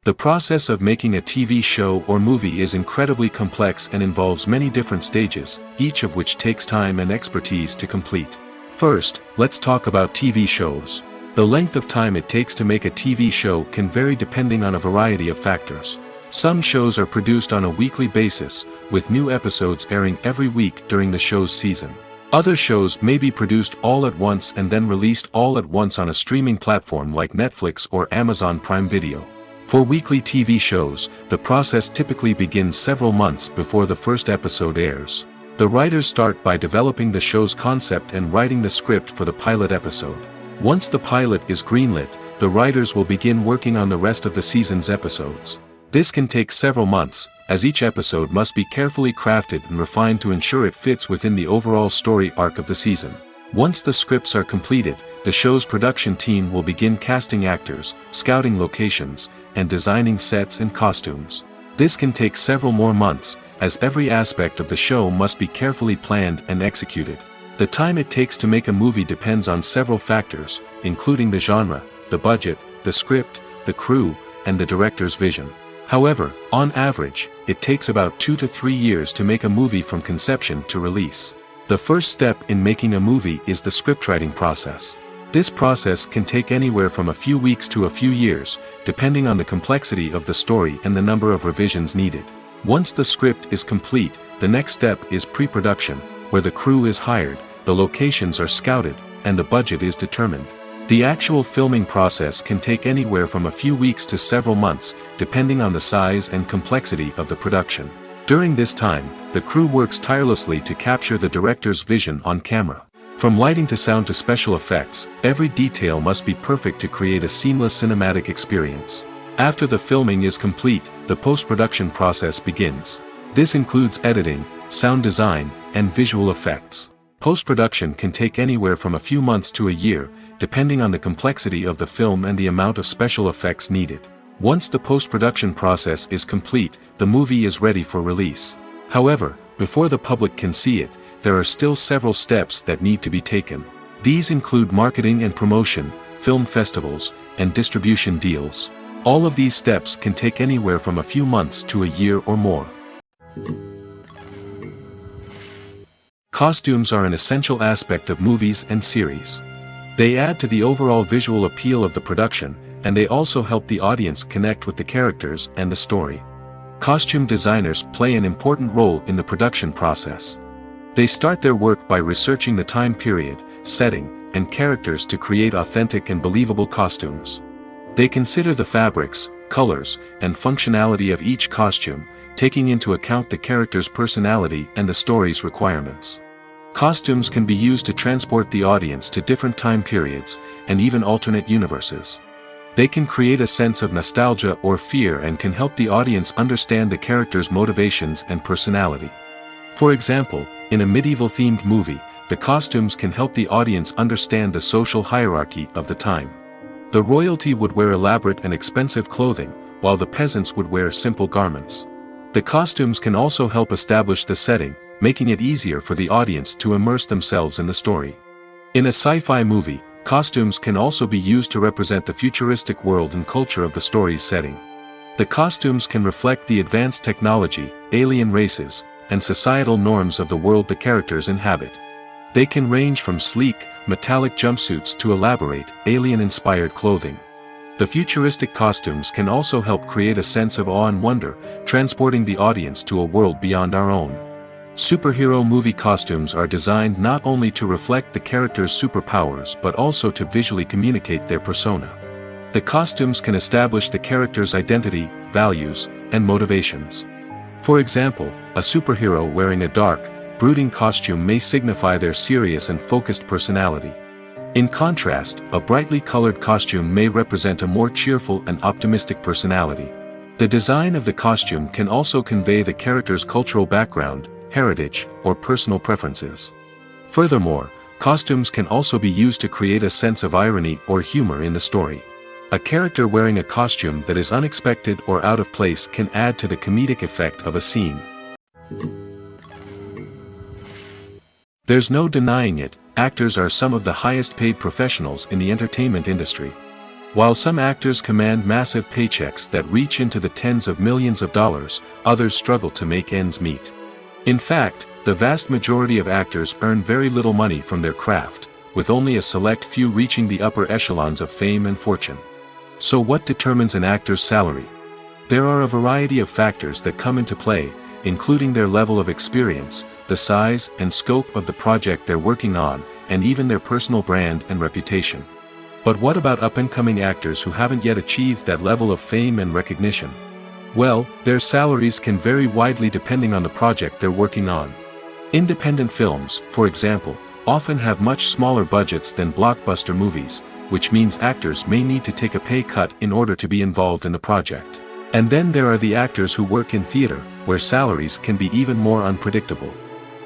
The process of making a TV show or movie is incredibly complex and involves many different stages, each of which takes time and expertise to complete. First, let's talk about TV shows. The length of time it takes to make a TV show can vary depending on a variety of factors. Some shows are produced on a weekly basis, with new episodes airing every week during the show's season. Other shows may be produced all at once and then released all at once on a streaming platform like Netflix or Amazon Prime Video. For weekly TV shows, the process typically begins several months before the first episode airs. The writers start by developing the show's concept and writing the script for the pilot episode. Once the pilot is greenlit, the writers will begin working on the rest of the season's episodes. This can take several months, as each episode must be carefully crafted and refined to ensure it fits within the overall story arc of the season. Once the scripts are completed, the show's production team will begin casting actors, scouting locations, and designing sets and costumes. This can take several more months, as every aspect of the show must be carefully planned and executed. The time it takes to make a movie depends on several factors, including the genre, the budget, the script, the crew, and the director's vision. However, on average, it takes about 2 to 3 years to make a movie from conception to release. The first step in making a movie is the scriptwriting process. This process can take anywhere from a few weeks to a few years, depending on the complexity of the story and the number of revisions needed. Once the script is complete, the next step is pre-production, where the crew is hired, the locations are scouted, and the budget is determined. The actual filming process can take anywhere from a few weeks to several months, depending on the size and complexity of the production. During this time, the crew works tirelessly to capture the director's vision on camera. From lighting to sound to special effects, every detail must be perfect to create a seamless cinematic experience. After the filming is complete, the post-production process begins. This includes editing, sound design, and visual effects. Post-production can take anywhere from a few months to a year, depending on the complexity of the film and the amount of special effects needed. Once the post-production process is complete, the movie is ready for release. However, before the public can see it, there are still several steps that need to be taken. These include marketing and promotion, film festivals, and distribution deals. All of these steps can take anywhere from a few months to a year or more. Costumes are an essential aspect of movies and series. They add to the overall visual appeal of the production, and they also help the audience connect with the characters and the story. Costume designers play an important role in the production process. They start their work by researching the time period, setting, and characters to create authentic and believable costumes. They consider the fabrics, colors, and functionality of each costume, taking into account the character's personality and the story's requirements. Costumes can be used to transport the audience to different time periods, and even alternate universes. They can create a sense of nostalgia or fear and can help the audience understand the character's motivations and personality. For example, in a medieval-themed movie, the costumes can help the audience understand the social hierarchy of the time. The royalty would wear elaborate and expensive clothing, while the peasants would wear simple garments. The costumes can also help establish the setting, making it easier for the audience to immerse themselves in the story. In a sci-fi movie, costumes can also be used to represent the futuristic world and culture of the story's setting. The costumes can reflect the advanced technology, alien races, and societal norms of the world the characters inhabit. They can range from sleek, metallic jumpsuits to elaborate, alien-inspired clothing. The futuristic costumes can also help create a sense of awe and wonder, transporting the audience to a world beyond our own. Superhero movie costumes are designed not only to reflect the character's superpowers but also to visually communicate their persona. The costumes can establish the character's identity, values, and motivations. For example, a superhero wearing a dark, brooding costume may signify their serious and focused personality. In contrast, a brightly colored costume may represent a more cheerful and optimistic personality. The design of the costume can also convey the character's cultural background, heritage, or personal preferences. Furthermore, costumes can also be used to create a sense of irony or humor in the story. A character wearing a costume that is unexpected or out of place can add to the comedic effect of a scene. There's no denying it, actors are some of the highest paid professionals in the entertainment industry. While some actors command massive paychecks that reach into the tens of millions of dollars, others struggle to make ends meet. In fact, the vast majority of actors earn very little money from their craft, with only a select few reaching the upper echelons of fame and fortune. So what determines an actor's salary? There are a variety of factors that come into play, including their level of experience, the size and scope of the project they're working on, and even their personal brand and reputation. But what about up-and-coming actors who haven't yet achieved that level of fame and recognition? Well, their salaries can vary widely depending on the project they're working on. Independent films, for example, often have much smaller budgets than blockbuster movies, which means actors may need to take a pay cut in order to be involved in the project. And then there are the actors who work in theater, where salaries can be even more unpredictable.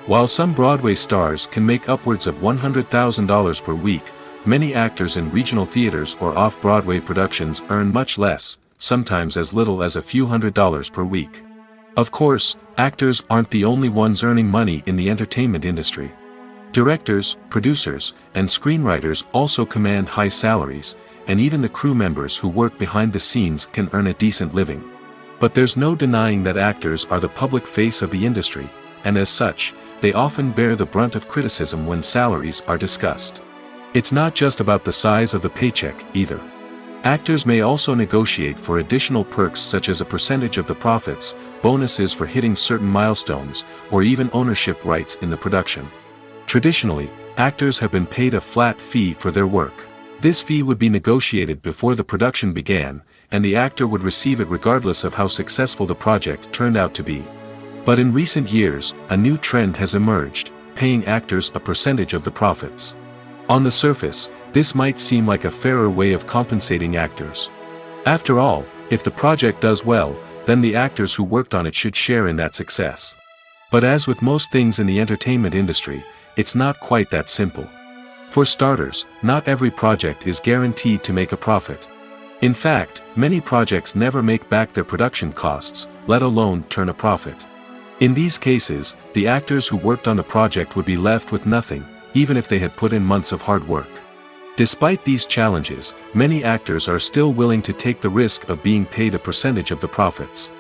While some Broadway stars can make upwards of $100,000 per week, many actors in regional theaters or off-Broadway productions earn much less, sometimes as little as a few $100s per week. Of course, actors aren't the only ones earning money in the entertainment industry. Directors, producers, and screenwriters also command high salaries, and even the crew members who work behind the scenes can earn a decent living. But there's no denying that actors are the public face of the industry, and as such, they often bear the brunt of criticism when salaries are discussed. It's not just about the size of the paycheck, either. Actors may also negotiate for additional perks such as a percentage of the profits, bonuses for hitting certain milestones, or even ownership rights in the production. Traditionally, actors have been paid a flat fee for their work. This fee would be negotiated before the production began, and the actor would receive it regardless of how successful the project turned out to be. But in recent years, a new trend has emerged, paying actors a percentage of the profits. On the surface, this might seem like a fairer way of compensating actors. After all, if the project does well, then the actors who worked on it should share in that success. But as with most things in the entertainment industry, it's not quite that simple. For starters, not every project is guaranteed to make a profit. In fact, many projects never make back their production costs, let alone turn a profit. In these cases, the actors who worked on the project would be left with nothing, even if they had put in months of hard work. Despite these challenges, many actors are still willing to take the risk of being paid a percentage of the profits.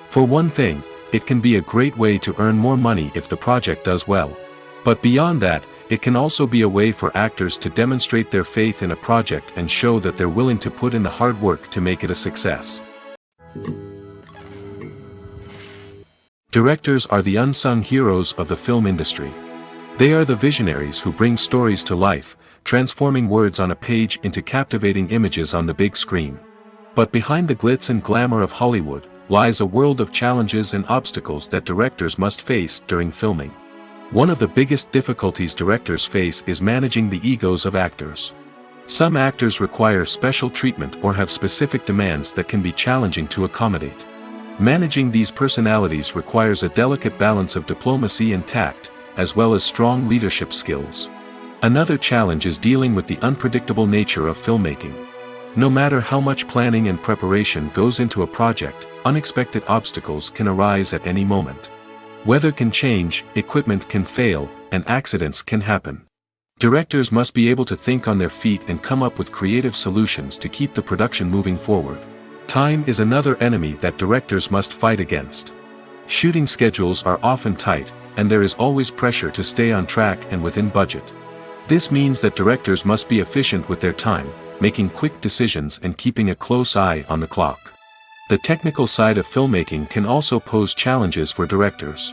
For one thing, it can be a great way to earn more money if the project does well. But beyond that, it can also be a way for actors to demonstrate their faith in a project and show that they're willing to put in the hard work to make it a success. Directors are the unsung heroes of the film industry. They are the visionaries who bring stories to life, transforming words on a page into captivating images on the big screen. But behind the glitz and glamour of Hollywood, lies a world of challenges and obstacles that directors must face during filming. One of the biggest difficulties directors face is managing the egos of actors. Some actors require special treatment or have specific demands that can be challenging to accommodate. Managing these personalities requires a delicate balance of diplomacy and tact, as well as strong leadership skills. Another challenge is dealing with the unpredictable nature of filmmaking. No matter how much planning and preparation goes into a project, unexpected obstacles can arise at any moment. Weather can change, equipment can fail, and accidents can happen. Directors must be able to think on their feet and come up with creative solutions to keep the production moving forward. Time is another enemy that directors must fight against. Shooting schedules are often tight, and there is always pressure to stay on track and within budget. This means that directors must be efficient with their time, making quick decisions and keeping a close eye on the clock. The technical side of filmmaking can also pose challenges for directors.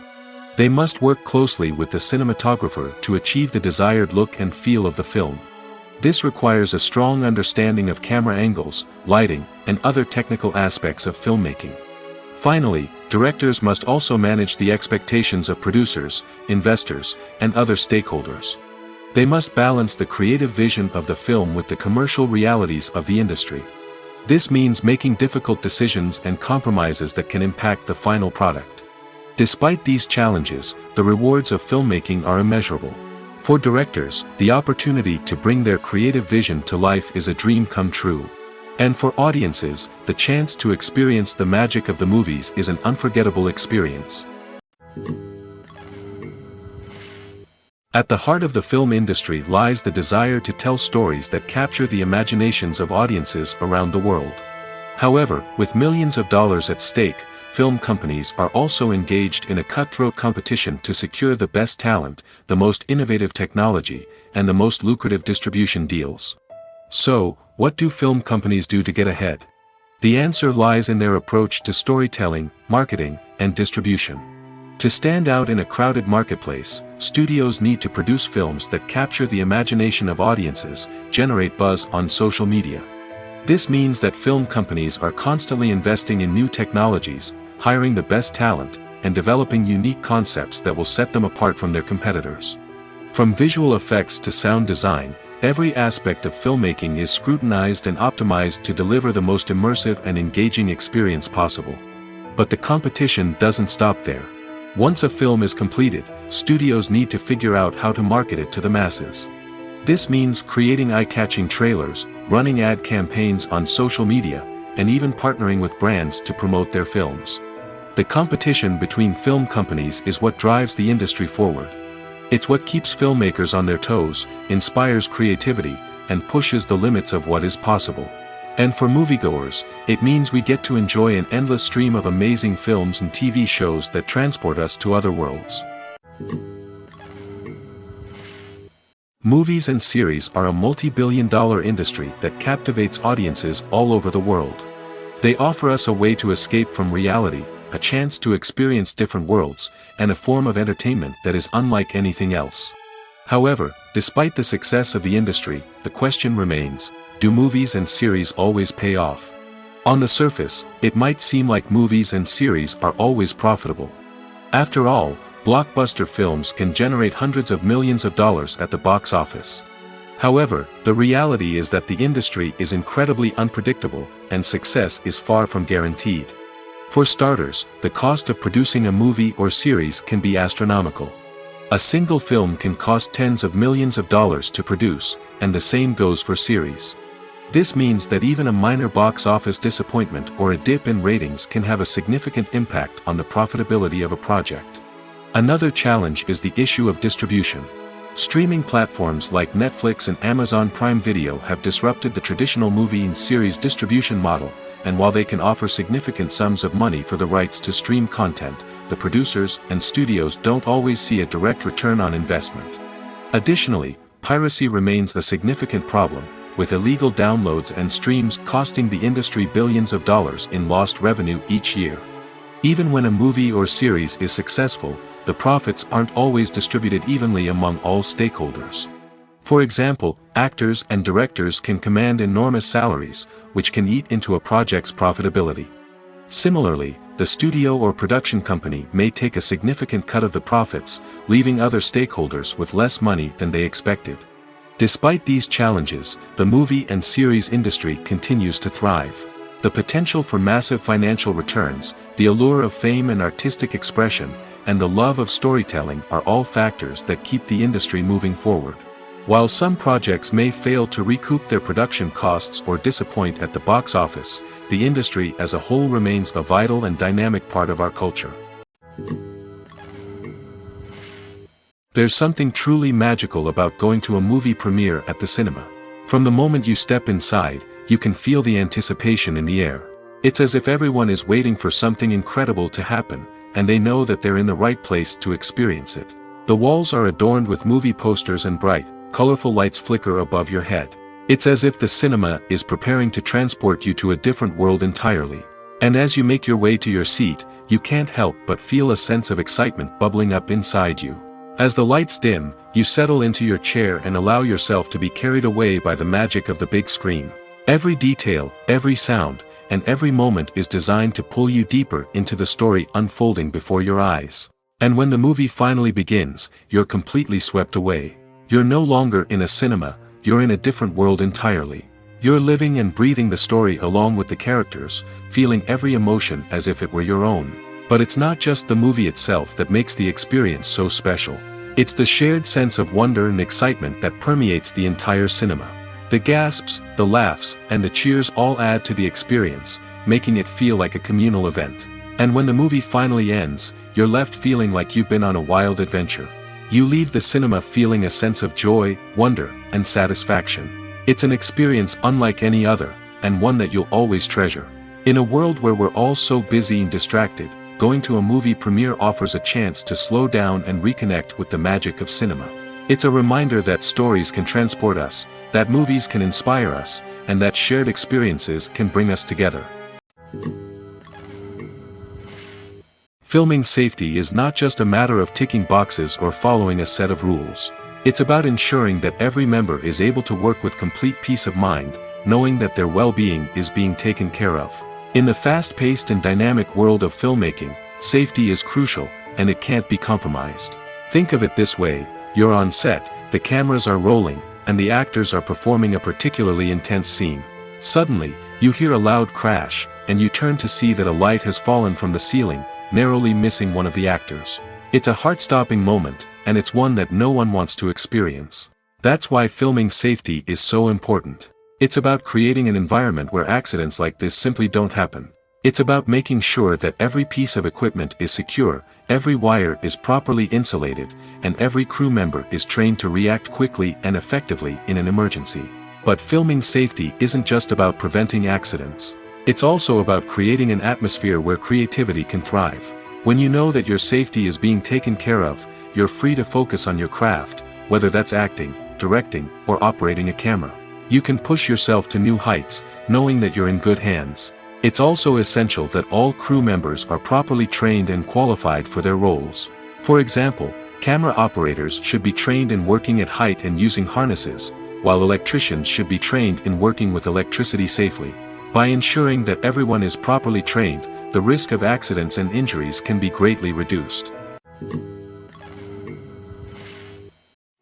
They must work closely with the cinematographer to achieve the desired look and feel of the film. This requires a strong understanding of camera angles, lighting, and other technical aspects of filmmaking. Finally, directors must also manage the expectations of producers, investors, and other stakeholders. They must balance the creative vision of the film with the commercial realities of the industry. This means making difficult decisions and compromises that can impact the final product. Despite these challenges, the rewards of filmmaking are immeasurable. For directors, the opportunity to bring their creative vision to life is a dream come true. And for audiences, the chance to experience the magic of the movies is an unforgettable experience. At the heart of the film industry lies the desire to tell stories that capture the imaginations of audiences around the world. However, with millions of dollars at stake, film companies are also engaged in a cutthroat competition to secure the best talent, the most innovative technology, and the most lucrative distribution deals. So, what do film companies do to get ahead? The answer lies in their approach to storytelling, marketing, and distribution. To stand out in a crowded marketplace, studios need to produce films that capture the imagination of audiences, generate buzz on social media. This means that film companies are constantly investing in new technologies, hiring the best talent, and developing unique concepts that will set them apart from their competitors. From visual effects to sound design, every aspect of filmmaking is scrutinized and optimized to deliver the most immersive and engaging experience possible. But the competition doesn't stop there. Once a film is completed, studios need to figure out how to market it to the masses. This means creating eye-catching trailers, running ad campaigns on social media, and even partnering with brands to promote their films. The competition between film companies is what drives the industry forward. It's what keeps filmmakers on their toes, inspires creativity, and pushes the limits of what is possible. And for moviegoers, it means we get to enjoy an endless stream of amazing films and TV shows that transport us to other worlds. Movies and series are a multi-billion-dollar industry that captivates audiences all over the world. They offer us a way to escape from reality, a chance to experience different worlds, and a form of entertainment that is unlike anything else. However, despite the success of the industry, the question remains: do movies and series always pay off? On the surface, it might seem like movies and series are always profitable. After all, blockbuster films can generate hundreds of millions of dollars at the box office. However, the reality is that the industry is incredibly unpredictable, and success is far from guaranteed. For starters, the cost of producing a movie or series can be astronomical. A single film can cost tens of millions of dollars to produce, and the same goes for series. This means that even a minor box office disappointment or a dip in ratings can have a significant impact on the profitability of a project. Another challenge is the issue of distribution. Streaming platforms like Netflix and Amazon Prime Video have disrupted the traditional movie and series distribution model, and while they can offer significant sums of money for the rights to stream content, the producers and studios don't always see a direct return on investment. Additionally, piracy remains a significant problem, with illegal downloads and streams costing the industry billions of dollars in lost revenue each year. Even when a movie or series is successful, the profits aren't always distributed evenly among all stakeholders. For example, actors and directors can command enormous salaries, which can eat into a project's profitability. Similarly, the studio or production company may take a significant cut of the profits, leaving other stakeholders with less money than they expected. Despite these challenges, the movie and series industry continues to thrive. The potential for massive financial returns, the allure of fame and artistic expression, and the love of storytelling are all factors that keep the industry moving forward. While some projects may fail to recoup their production costs or disappoint at the box office, the industry as a whole remains a vital and dynamic part of our culture. There's something truly magical about going to a movie premiere at the cinema. From the moment you step inside, you can feel the anticipation in the air. It's as if everyone is waiting for something incredible to happen, and they know that they're in the right place to experience it. The walls are adorned with movie posters and bright, colorful lights flicker above your head. It's as if the cinema is preparing to transport you to a different world entirely. And as you make your way to your seat, you can't help but feel a sense of excitement bubbling up inside you. As the lights dim, you settle into your chair and allow yourself to be carried away by the magic of the big screen. Every detail, every sound, and every moment is designed to pull you deeper into the story unfolding before your eyes. And when the movie finally begins, you're completely swept away. You're no longer in a cinema, you're in a different world entirely. You're living and breathing the story along with the characters, feeling every emotion as if it were your own. But it's not just the movie itself that makes the experience so special. It's the shared sense of wonder and excitement that permeates the entire cinema. The gasps, the laughs, and the cheers all add to the experience, making it feel like a communal event. And when the movie finally ends, you're left feeling like you've been on a wild adventure. You leave the cinema feeling a sense of joy, wonder, and satisfaction. It's an experience unlike any other, and one that you'll always treasure. In a world where we're all so busy and distracted, going to a movie premiere offers a chance to slow down and reconnect with the magic of cinema. It's a reminder that stories can transport us, that movies can inspire us, and that shared experiences can bring us together. Filming safety is not just a matter of ticking boxes or following a set of rules. It's about ensuring that every member is able to work with complete peace of mind, knowing that their well-being is being taken care of. In the fast-paced and dynamic world of filmmaking, safety is crucial, and it can't be compromised. Think of it this way: you're on set, the cameras are rolling, and the actors are performing a particularly intense scene. Suddenly, you hear a loud crash, and you turn to see that a light has fallen from the ceiling, narrowly missing one of the actors. It's a heart-stopping moment, and it's one that no one wants to experience. That's why filming safety is so important. It's about creating an environment where accidents like this simply don't happen. It's about making sure that every piece of equipment is secure, every wire is properly insulated, and every crew member is trained to react quickly and effectively in an emergency. But filming safety isn't just about preventing accidents. It's also about creating an atmosphere where creativity can thrive. When you know that your safety is being taken care of, you're free to focus on your craft, whether that's acting, directing, or operating a camera. You can push yourself to new heights, knowing that you're in good hands. It's also essential that all crew members are properly trained and qualified for their roles. For example, camera operators should be trained in working at height and using harnesses, while electricians should be trained in working with electricity safely. By ensuring that everyone is properly trained, the risk of accidents and injuries can be greatly reduced.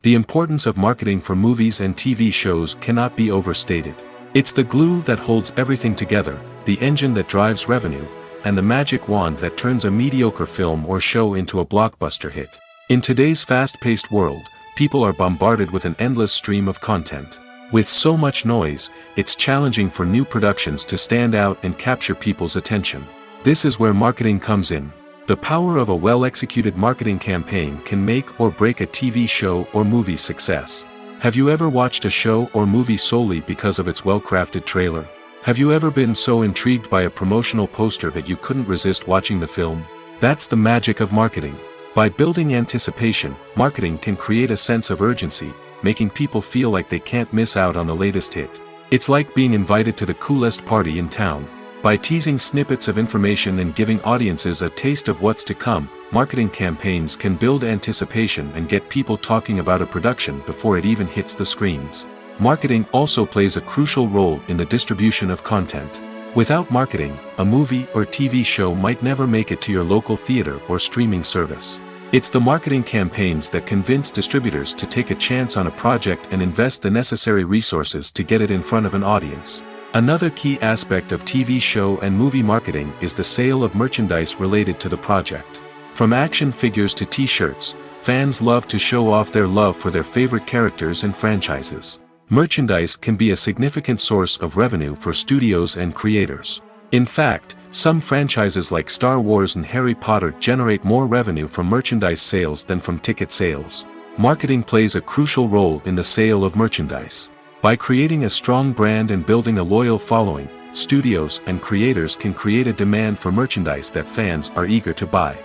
The importance of marketing for movies and TV shows cannot be overstated. It's the glue that holds everything together, the engine that drives revenue, and the magic wand that turns a mediocre film or show into a blockbuster hit. In today's fast-paced world, people are bombarded with an endless stream of content. With so much noise, it's challenging for new productions to stand out and capture people's attention. This is where marketing comes in. The power of a well-executed marketing campaign can make or break a TV show or movie's success. Have you ever watched a show or movie solely because of its well-crafted trailer? Have you ever been so intrigued by a promotional poster that you couldn't resist watching the film? That's the magic of marketing. By building anticipation, marketing can create a sense of urgency, making people feel like they can't miss out on the latest hit. It's like being invited to the coolest party in town. By teasing snippets of information and giving audiences a taste of what's to come, marketing campaigns can build anticipation and get people talking about a production before it even hits the screens. Marketing also plays a crucial role in the distribution of content. Without marketing, a movie or TV show might never make it to your local theater or streaming service. It's the marketing campaigns that convince distributors to take a chance on a project and invest the necessary resources to get it in front of an audience. Another key aspect of TV show and movie marketing is the sale of merchandise related to the project. From action figures to t-shirts, fans love to show off their love for their favorite characters and franchises. Merchandise can be a significant source of revenue for studios and creators. In fact, some franchises like Star Wars and Harry Potter generate more revenue from merchandise sales than from ticket sales. Marketing plays a crucial role in the sale of merchandise. By creating a strong brand and building a loyal following, studios and creators can create a demand for merchandise that fans are eager to buy.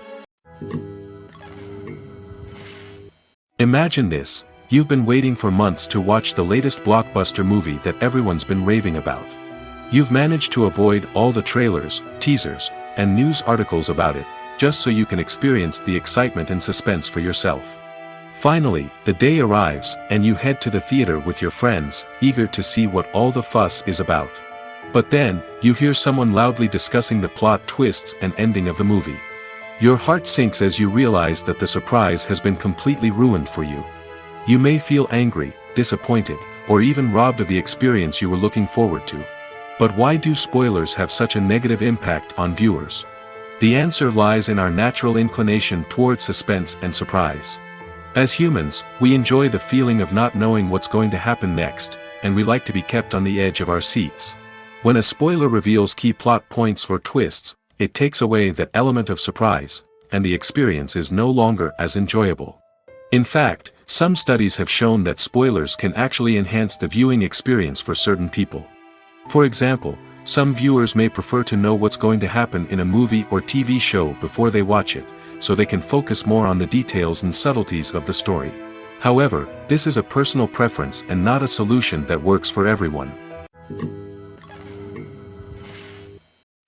Imagine this: you've been waiting for months to watch the latest blockbuster movie that everyone's been raving about. You've managed to avoid all the trailers, teasers, and news articles about it, just so you can experience the excitement and suspense for yourself. Finally, the day arrives, and you head to the theater with your friends, eager to see what all the fuss is about. But then, you hear someone loudly discussing the plot twists and ending of the movie. Your heart sinks as you realize that the surprise has been completely ruined for you. You may feel angry, disappointed, or even robbed of the experience you were looking forward to. But why do spoilers have such a negative impact on viewers? The answer lies in our natural inclination toward suspense and surprise. As humans, we enjoy the feeling of not knowing what's going to happen next, and we like to be kept on the edge of our seats. When a spoiler reveals key plot points or twists, it takes away that element of surprise, and the experience is no longer as enjoyable. In fact, some studies have shown that spoilers can actually enhance the viewing experience for certain people. For example, some viewers may prefer to know what's going to happen in a movie or TV show before they watch it, so they can focus more on the details and subtleties of the story. However, this is a personal preference and not a solution that works for everyone.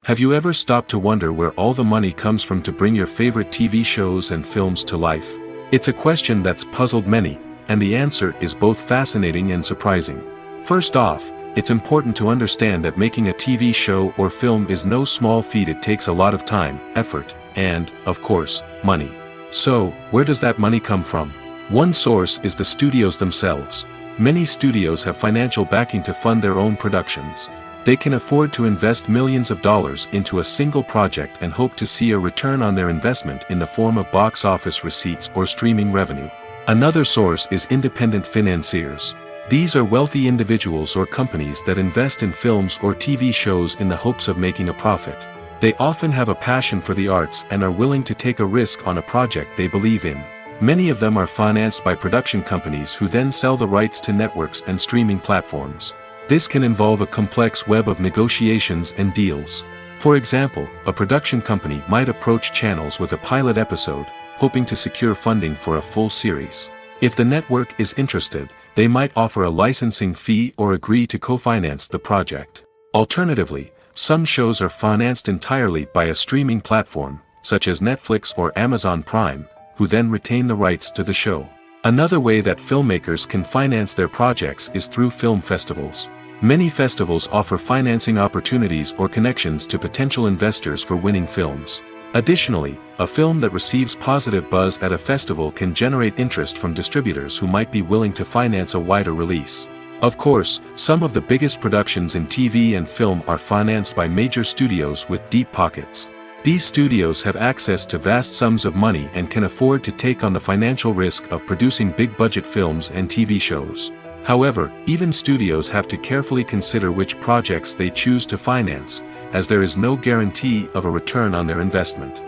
Have you ever stopped to wonder where all the money comes from to bring your favorite TV shows and films to life? It's a question that's puzzled many, and the answer is both fascinating and surprising. First off, it's important to understand that making a TV show or film is no small feat. It takes a lot of time, effort, and, of course, money. So, where does that money come from? One source is the studios themselves. Many studios have financial backing to fund their own productions. They can afford to invest millions of dollars into a single project and hope to see a return on their investment in the form of box office receipts or streaming revenue. Another source is independent financiers. These are wealthy individuals or companies that invest in films or TV shows in the hopes of making a profit. They often have a passion for the arts and are willing to take a risk on a project they believe in. Many of them are financed by production companies who then sell the rights to networks and streaming platforms. This can involve a complex web of negotiations and deals. For example, a production company might approach channels with a pilot episode, hoping to secure funding for a full series. If the network is interested, they might offer a licensing fee or agree to co-finance the project. Alternatively, some shows are financed entirely by a streaming platform, such as Netflix or Amazon Prime, who then retain the rights to the show. Another way that filmmakers can finance their projects is through film festivals. Many festivals offer financing opportunities or connections to potential investors for winning films. Additionally, a film that receives positive buzz at a festival can generate interest from distributors who might be willing to finance a wider release. Of course, some of the biggest productions in TV and film are financed by major studios with deep pockets. These studios have access to vast sums of money and can afford to take on the financial risk of producing big-budget films and TV shows. However, even studios have to carefully consider which projects they choose to finance, as there is no guarantee of a return on their investment.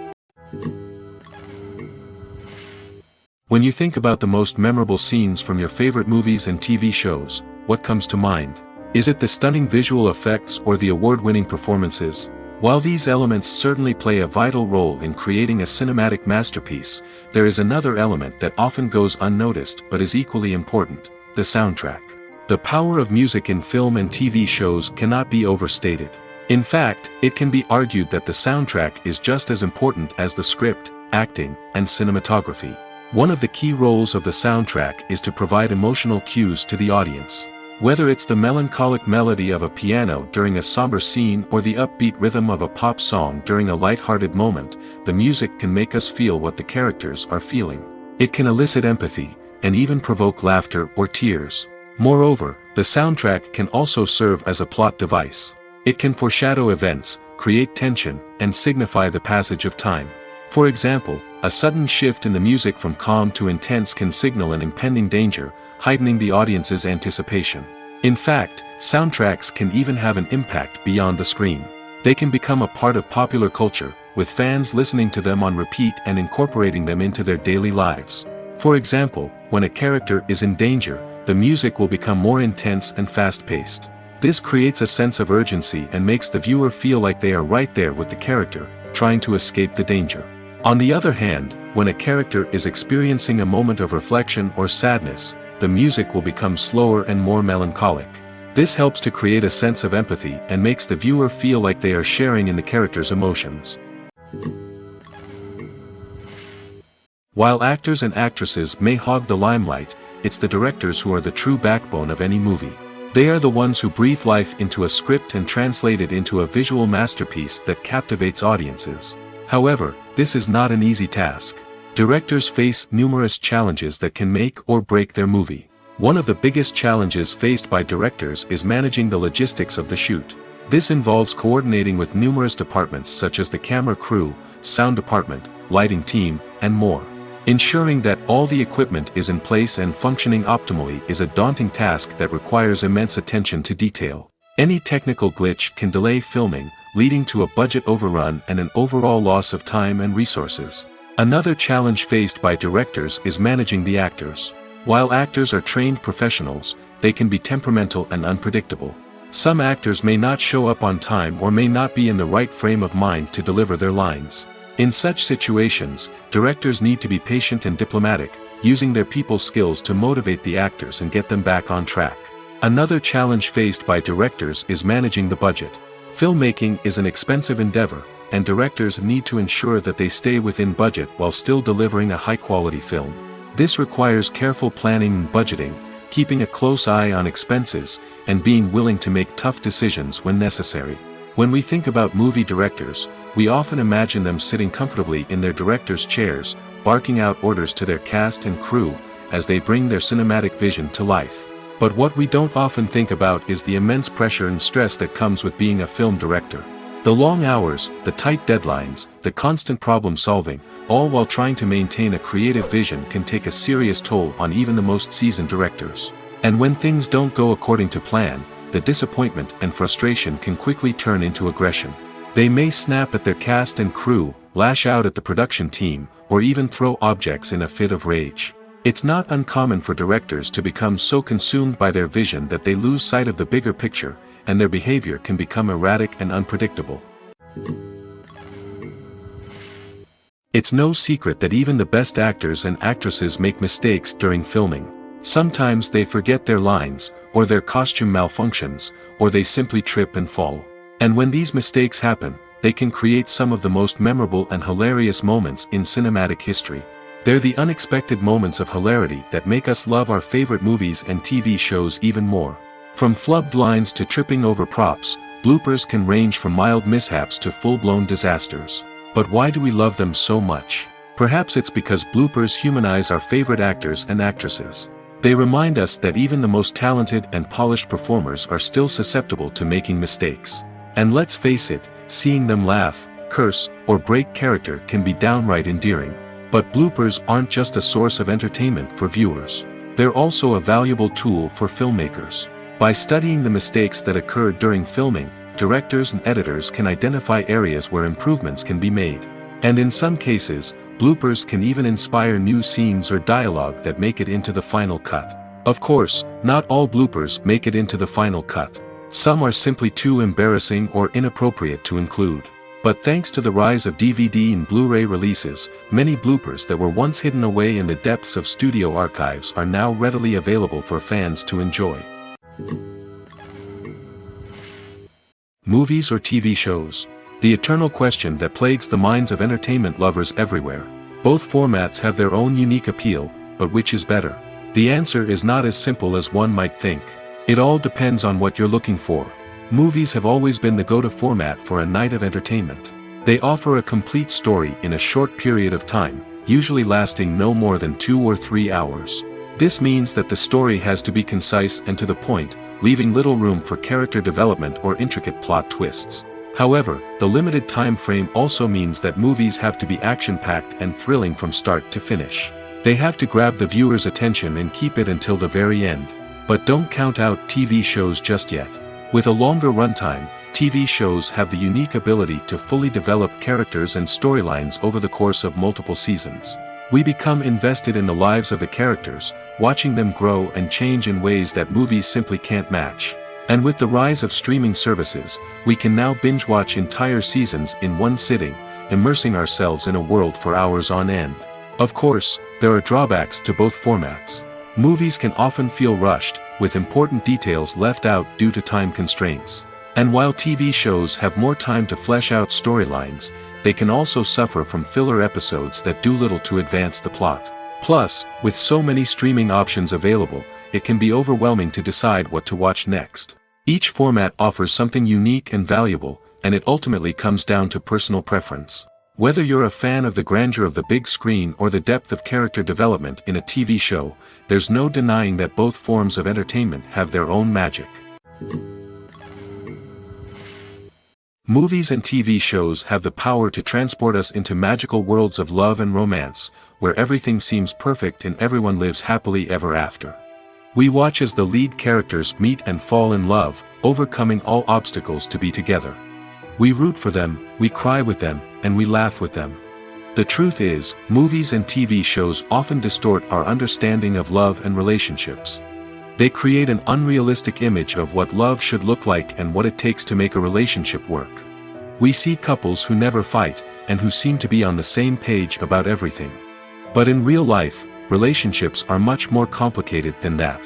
When you think about the most memorable scenes from your favorite movies and TV shows, what comes to mind? Is it the stunning visual effects or the award-winning performances? While these elements certainly play a vital role in creating a cinematic masterpiece, there is another element that often goes unnoticed but is equally important: the soundtrack. The power of music in film and TV shows cannot be overstated. In fact, it can be argued that the soundtrack is just as important as the script, acting, and cinematography. One of the key roles of the soundtrack is to provide emotional cues to the audience. Whether it's the melancholic melody of a piano during a somber scene or the upbeat rhythm of a pop song during a light-hearted moment, the music can make us feel what the characters are feeling. It can elicit empathy, and even provoke laughter or tears. Moreover, the soundtrack can also serve as a plot device. It can foreshadow events, create tension, and signify the passage of time. For example, a sudden shift in the music from calm to intense can signal an impending danger, heightening the audience's anticipation. In fact, soundtracks can even have an impact beyond the screen. They can become a part of popular culture, with fans listening to them on repeat and incorporating them into their daily lives. For example, when a character is in danger, the music will become more intense and fast-paced. This creates a sense of urgency and makes the viewer feel like they are right there with the character, trying to escape the danger. On the other hand, when a character is experiencing a moment of reflection or sadness, the music will become slower and more melancholic. This helps to create a sense of empathy and makes the viewer feel like they are sharing in the character's emotions. While actors and actresses may hog the limelight, it's the directors who are the true backbone of any movie. They are the ones who breathe life into a script and translate it into a visual masterpiece that captivates audiences. However, this is not an easy task. Directors face numerous challenges that can make or break their movie. One of the biggest challenges faced by directors is managing the logistics of the shoot. This involves coordinating with numerous departments such as the camera crew, sound department, lighting team, and more. Ensuring that all the equipment is in place and functioning optimally is a daunting task that requires immense attention to detail. Any technical glitch can delay filming, leading to a budget overrun and an overall loss of time and resources. Another challenge faced by directors is managing the actors. While actors are trained professionals, they can be temperamental and unpredictable. Some actors may not show up on time or may not be in the right frame of mind to deliver their lines. In such situations, directors need to be patient and diplomatic, using their people skills to motivate the actors and get them back on track. Another challenge faced by directors is managing the budget. Filmmaking is an expensive endeavor, and directors need to ensure that they stay within budget while still delivering a high-quality film. This requires careful planning and budgeting, keeping a close eye on expenses, and being willing to make tough decisions when necessary. When we think about movie directors, we often imagine them sitting comfortably in their director's chairs, barking out orders to their cast and crew, as they bring their cinematic vision to life. But what we don't often think about is the immense pressure and stress that comes with being a film director. The long hours, the tight deadlines, the constant problem solving, all while trying to maintain a creative vision can take a serious toll on even the most seasoned directors. And when things don't go according to plan, the disappointment and frustration can quickly turn into aggression. They may snap at their cast and crew, lash out at the production team, or even throw objects in a fit of rage. It's not uncommon for directors to become so consumed by their vision that they lose sight of the bigger picture, and their behavior can become erratic and unpredictable. It's no secret that even the best actors and actresses make mistakes during filming. Sometimes they forget their lines, or their costume malfunctions, or they simply trip and fall. And when these mistakes happen, they can create some of the most memorable and hilarious moments in cinematic history. They're the unexpected moments of hilarity that make us love our favorite movies and TV shows even more. From flubbed lines to tripping over props, bloopers can range from mild mishaps to full-blown disasters. But why do we love them so much? Perhaps it's because bloopers humanize our favorite actors and actresses. They remind us that even the most talented and polished performers are still susceptible to making mistakes. And let's face it, seeing them laugh, curse, or break character can be downright endearing. But bloopers aren't just a source of entertainment for viewers. They're also a valuable tool for filmmakers. By studying the mistakes that occur during filming, directors and editors can identify areas where improvements can be made. And in some cases, bloopers can even inspire new scenes or dialogue that make it into the final cut. Of course, not all bloopers make it into the final cut. Some are simply too embarrassing or inappropriate to include. But thanks to the rise of DVD and Blu-ray releases, many bloopers that were once hidden away in the depths of studio archives are now readily available for fans to enjoy. Movies or TV shows? The eternal question that plagues the minds of entertainment lovers everywhere. Both formats have their own unique appeal, but which is better? The answer is not as simple as one might think. It all depends on what you're looking for. Movies have always been the go-to format for a night of entertainment. They offer a complete story in a short period of time, usually lasting no more than 2 or 3 hours. This means that the story has to be concise and to the point, leaving little room for character development or intricate plot twists. However, the limited time frame also means that movies have to be action-packed and thrilling from start to finish. They have to grab the viewer's attention and keep it until the very end. But don't count out TV shows just yet. With a longer runtime, TV shows have the unique ability to fully develop characters and storylines over the course of multiple seasons. We become invested in the lives of the characters, watching them grow and change in ways that movies simply can't match. And with the rise of streaming services, we can now binge-watch entire seasons in one sitting, immersing ourselves in a world for hours on end. Of course, there are drawbacks to both formats. Movies can often feel rushed, with important details left out due to time constraints. And while TV shows have more time to flesh out storylines, they can also suffer from filler episodes that do little to advance the plot. Plus, with so many streaming options available, it can be overwhelming to decide what to watch next. Each format offers something unique and valuable, and it ultimately comes down to personal preference. Whether you're a fan of the grandeur of the big screen or the depth of character development in a TV show, there's no denying that both forms of entertainment have their own magic. Movies and TV shows have the power to transport us into magical worlds of love and romance, where everything seems perfect and everyone lives happily ever after. We watch as the lead characters meet and fall in love, overcoming all obstacles to be together. We root for them, we cry with them, and we laugh with them. The truth is, movies and TV shows often distort our understanding of love and relationships. They create an unrealistic image of what love should look like and what it takes to make a relationship work. We see couples who never fight, and who seem to be on the same page about everything. But in real life, relationships are much more complicated than that.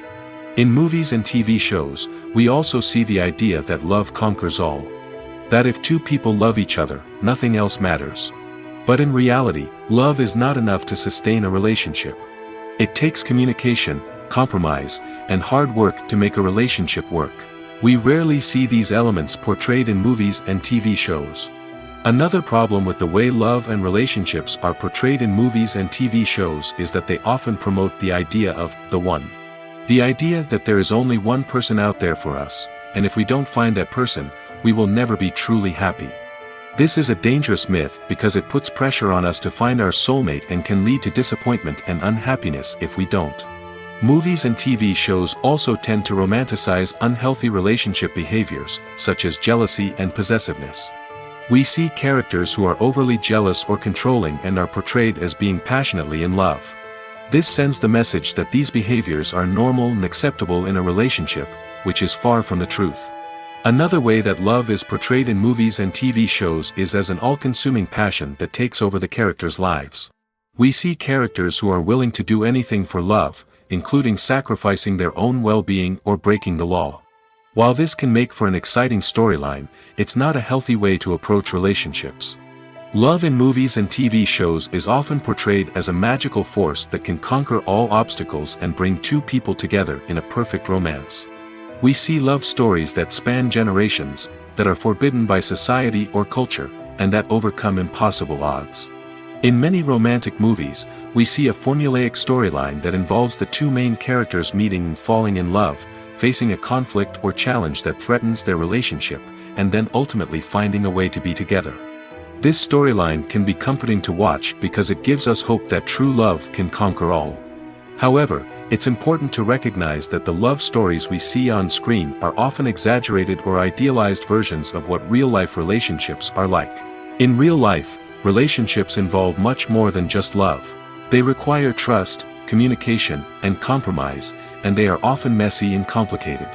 In movies and TV shows, we also see the idea that love conquers all. That if two people love each other, nothing else matters. But in reality, love is not enough to sustain a relationship. It takes communication, compromise, and hard work to make a relationship work. We rarely see these elements portrayed in movies and TV shows. Another problem with the way love and relationships are portrayed in movies and TV shows is that they often promote the idea of the one. The idea that there is only one person out there for us, and if we don't find that person, we will never be truly happy. This is a dangerous myth because it puts pressure on us to find our soulmate and can lead to disappointment and unhappiness if we don't. Movies and TV shows also tend to romanticize unhealthy relationship behaviors, such as jealousy and possessiveness. We see characters who are overly jealous or controlling and are portrayed as being passionately in love. This sends the message that these behaviors are normal and acceptable in a relationship, which is far from the truth. Another way that love is portrayed in movies and TV shows is as an all-consuming passion that takes over the characters' lives. We see characters who are willing to do anything for love, including sacrificing their own well-being or breaking the law. While this can make for an exciting storyline, it's not a healthy way to approach relationships. Love in movies and TV shows is often portrayed as a magical force that can conquer all obstacles and bring two people together in a perfect romance. We see love stories that span generations, that are forbidden by society or culture, and that overcome impossible odds. In many romantic movies, we see a formulaic storyline that involves the two main characters meeting and falling in love, facing a conflict or challenge that threatens their relationship, and then ultimately finding a way to be together. This storyline can be comforting to watch because it gives us hope that true love can conquer all. However, it's important to recognize that the love stories we see on screen are often exaggerated or idealized versions of what real-life relationships are like. In real life, relationships involve much more than just love. They require trust, communication, and compromise, and they are often messy and complicated.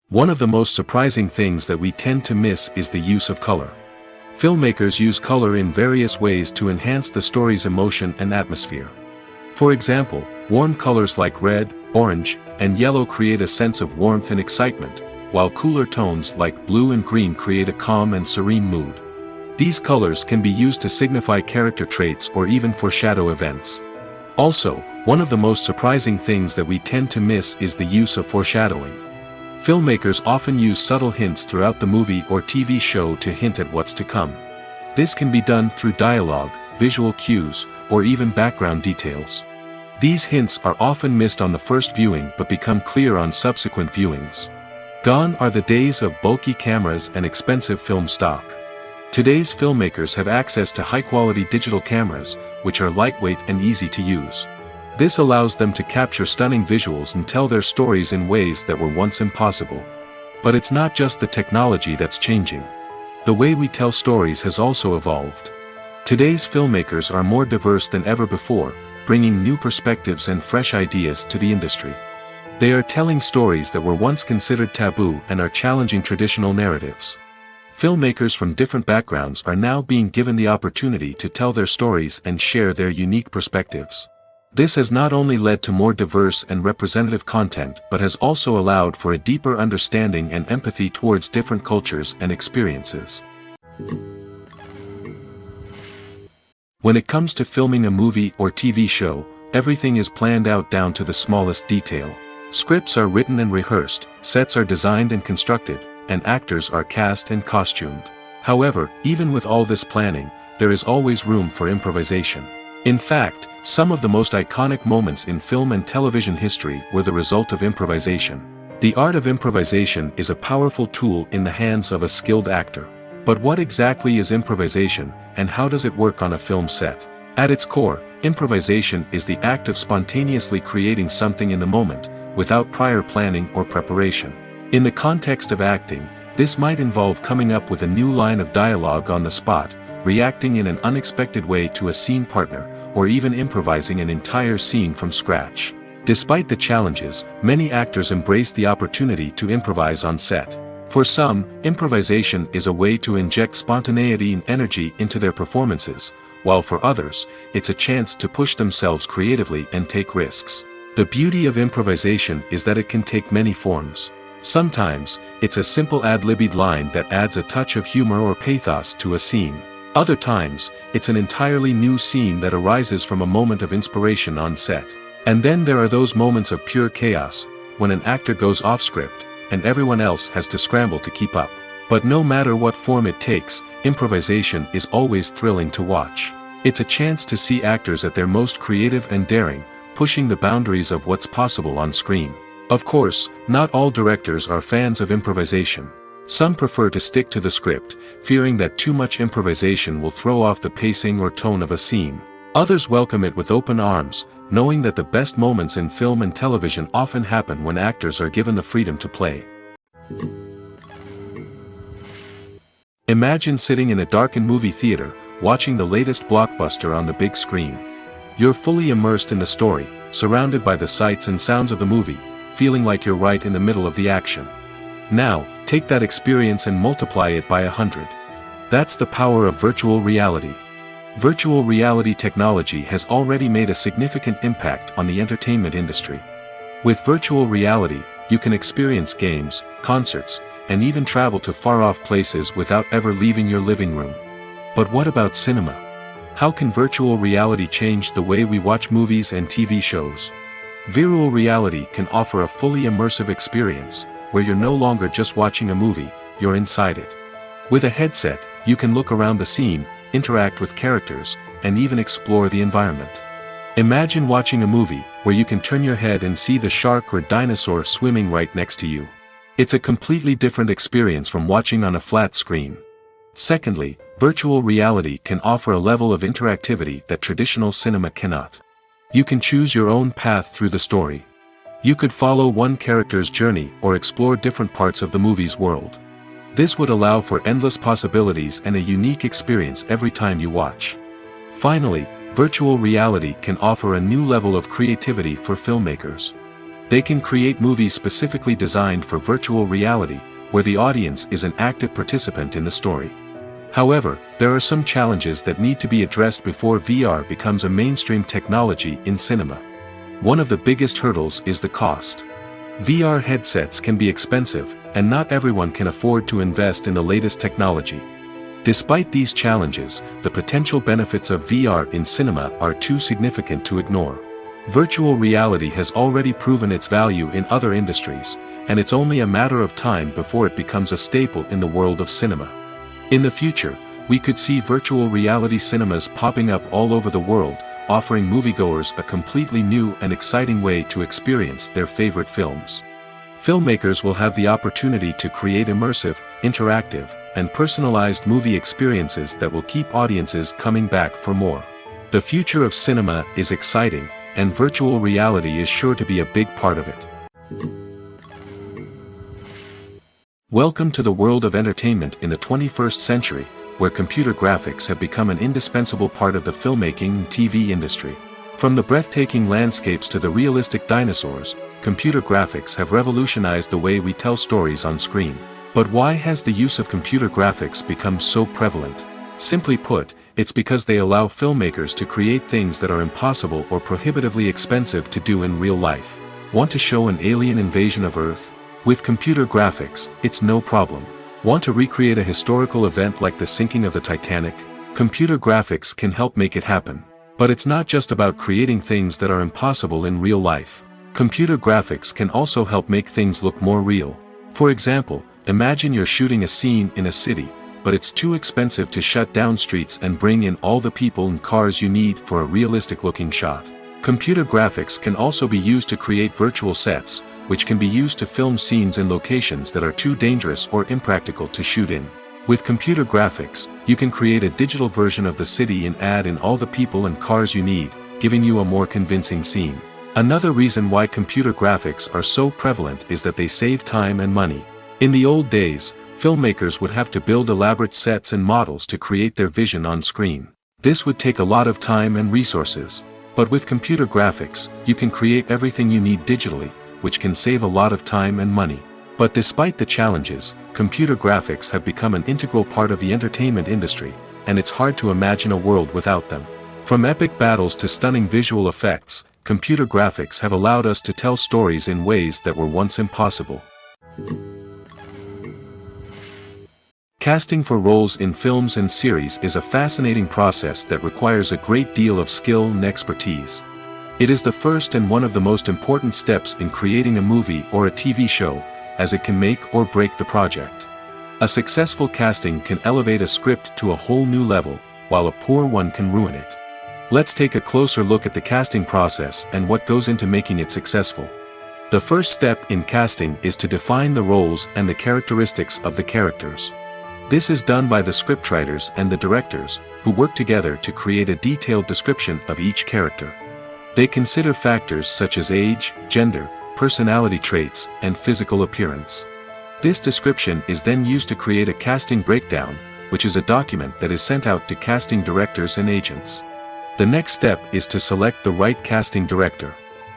One of the most surprising things that we tend to miss is the use of color. Filmmakers use color in various ways to enhance the story's emotion and atmosphere. For example, warm colors like red, orange, and yellow create a sense of warmth and excitement, while cooler tones like blue and green create a calm and serene mood. These colors can be used to signify character traits or even foreshadow events. Also, one of the most surprising things that we tend to miss is the use of foreshadowing. Filmmakers often use subtle hints throughout the movie or TV show to hint at what's to come. This can be done through dialogue, visual cues, or even background details. These hints are often missed on the first viewing but become clear on subsequent viewings. Gone are the days of bulky cameras and expensive film stock. Today's filmmakers have access to high-quality digital cameras, which are lightweight and easy to use. This allows them to capture stunning visuals and tell their stories in ways that were once impossible. But it's not just the technology that's changing. The way we tell stories has also evolved. Today's filmmakers are more diverse than ever before, bringing new perspectives and fresh ideas to the industry. They are telling stories that were once considered taboo and are challenging traditional narratives. Filmmakers from different backgrounds are now being given the opportunity to tell their stories and share their unique perspectives. This has not only led to more diverse and representative content but has also allowed for a deeper understanding and empathy towards different cultures and experiences. When it comes to filming a movie or TV show, everything is planned out down to the smallest detail. Scripts are written and rehearsed, sets are designed and constructed, and actors are cast and costumed. However, even with all this planning, there is always room for improvisation. In fact, some of the most iconic moments in film and television history were the result of improvisation. The art of improvisation is a powerful tool in the hands of a skilled actor. But what exactly is improvisation, and how does it work on a film set? At its core, improvisation is the act of spontaneously creating something in the moment, without prior planning or preparation. In the context of acting, this might involve coming up with a new line of dialogue on the spot, reacting in an unexpected way to a scene partner, or even improvising an entire scene from scratch. Despite the challenges, many actors embrace the opportunity to improvise on set. For some, improvisation is a way to inject spontaneity and energy into their performances, while for others, it's a chance to push themselves creatively and take risks. The beauty of improvisation is that it can take many forms. Sometimes, it's a simple ad-libbed line that adds a touch of humor or pathos to a scene. Other times, it's an entirely new scene that arises from a moment of inspiration on set. And then there are those moments of pure chaos, when an actor goes off script, and everyone else has to scramble to keep up. But no matter what form it takes, improvisation is always thrilling to watch. It's a chance to see actors at their most creative and daring, pushing the boundaries of what's possible on screen. Of course, not all directors are fans of improvisation. Some prefer to stick to the script, fearing that too much improvisation will throw off the pacing or tone of a scene. Others welcome it with open arms, knowing that the best moments in film and television often happen when actors are given the freedom to play. Imagine sitting in a darkened movie theater, watching the latest blockbuster on the big screen. You're fully immersed in the story, surrounded by the sights and sounds of the movie, feeling like you're right in the middle of the action. Now, take that experience and multiply it by 100. That's the power of virtual reality. Virtual reality technology has already made a significant impact on the entertainment industry. With virtual reality, you can experience games, concerts, and even travel to far-off places without ever leaving your living room. But what about cinema? How can virtual reality change the way we watch movies and TV shows? Virtual reality can offer a fully immersive experience, where you're no longer just watching a movie, you're inside it. With a headset, you can look around the scene, interact with characters, and even explore the environment. Imagine watching a movie, where you can turn your head and see the shark or dinosaur swimming right next to you. It's a completely different experience from watching on a flat screen. Secondly, virtual reality can offer a level of interactivity that traditional cinema cannot. You can choose your own path through the story. You could follow one character's journey or explore different parts of the movie's world. This would allow for endless possibilities and a unique experience every time you watch. Finally, virtual reality can offer a new level of creativity for filmmakers. They can create movies specifically designed for virtual reality, where the audience is an active participant in the story. However, there are some challenges that need to be addressed before VR becomes a mainstream technology in cinema. One of the biggest hurdles is the cost. VR headsets can be expensive, and not everyone can afford to invest in the latest technology. Despite these challenges, the potential benefits of VR in cinema are too significant to ignore. Virtual reality has already proven its value in other industries, and it's only a matter of time before it becomes a staple in the world of cinema. In the future, we could see virtual reality cinemas popping up all over the world, offering moviegoers a completely new and exciting way to experience their favorite films. Filmmakers will have the opportunity to create immersive, interactive, and personalized movie experiences that will keep audiences coming back for more. The future of cinema is exciting, and virtual reality is sure to be a big part of it. Welcome to the world of entertainment in the 21st century, where computer graphics have become an indispensable part of the filmmaking and TV industry. From the breathtaking landscapes to the realistic dinosaurs, computer graphics have revolutionized the way we tell stories on screen. But why has the use of computer graphics become so prevalent? Simply put, it's because they allow filmmakers to create things that are impossible or prohibitively expensive to do in real life. Want to show an alien invasion of Earth? With computer graphics, it's no problem. Want to recreate a historical event like the sinking of the Titanic? Computer graphics can help make it happen. But it's not just about creating things that are impossible in real life. Computer graphics can also help make things look more real. For example, imagine you're shooting a scene in a city, but it's too expensive to shut down streets and bring in all the people and cars you need for a realistic-looking shot. Computer graphics can also be used to create virtual sets, which can be used to film scenes in locations that are too dangerous or impractical to shoot in. With computer graphics, you can create a digital version of the city and add in all the people and cars you need, giving you a more convincing scene. Another reason why computer graphics are so prevalent is that they save time and money. In the old days, filmmakers would have to build elaborate sets and models to create their vision on screen. This would take a lot of time and resources. But with computer graphics, you can create everything you need digitally, which can save a lot of time and money. But despite the challenges, computer graphics have become an integral part of the entertainment industry, and it's hard to imagine a world without them. From epic battles to stunning visual effects, computer graphics have allowed us to tell stories in ways that were once impossible. Casting for roles in films and series is a fascinating process that requires a great deal of skill and expertise. It is the first and one of the most important steps in creating a movie or a TV show, as it can make or break the project. A successful casting can elevate a script to a whole new level, while a poor one can ruin it. Let's take a closer look at the casting process and what goes into making it successful. The first step in casting is to define the roles and the characteristics of the characters. This is done by the scriptwriters and the directors, who work together to create a detailed description of each character. They consider factors such as age, gender, personality traits, and physical appearance. This description is then used to create a casting breakdown, which is a document that is sent out to casting directors and agents. The next step is to select the right casting director.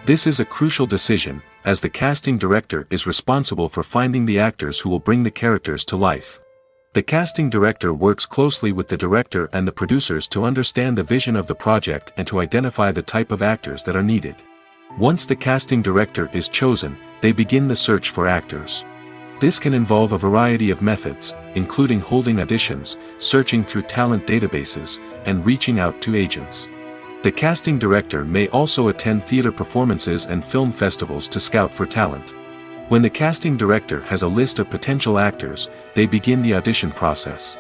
This is a crucial decision, as the casting director is responsible for finding the actors who will bring the characters to life. The casting director works closely with the director and the producers to understand the vision of the project and to identify the type of actors that are needed. Once the casting director is chosen, they begin the search for actors. This can involve a variety of methods, including holding auditions, searching through talent databases, and reaching out to agents. The casting director may also attend theater performances and film festivals to scout for talent. When the casting director has a list of potential actors, they begin the audition process.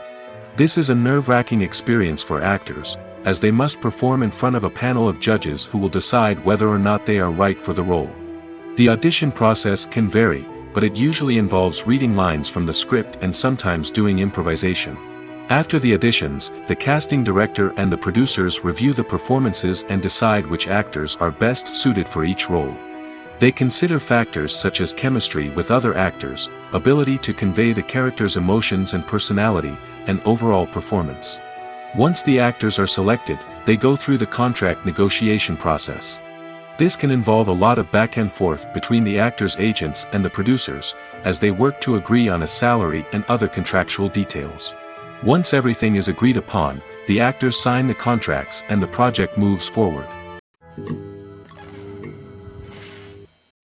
This is a nerve-wracking experience for actors, as they must perform in front of a panel of judges who will decide whether or not they are right for the role. The audition process can vary, but it usually involves reading lines from the script and sometimes doing improvisation. After the auditions, the casting director and the producers review the performances and decide which actors are best suited for each role. They consider factors such as chemistry with other actors, ability to convey the character's emotions and personality, and overall performance. Once the actors are selected, they go through the contract negotiation process. This can involve a lot of back and forth between the actors' agents and the producers, as they work to agree on a salary and other contractual details. Once everything is agreed upon, the actors sign the contracts and the project moves forward.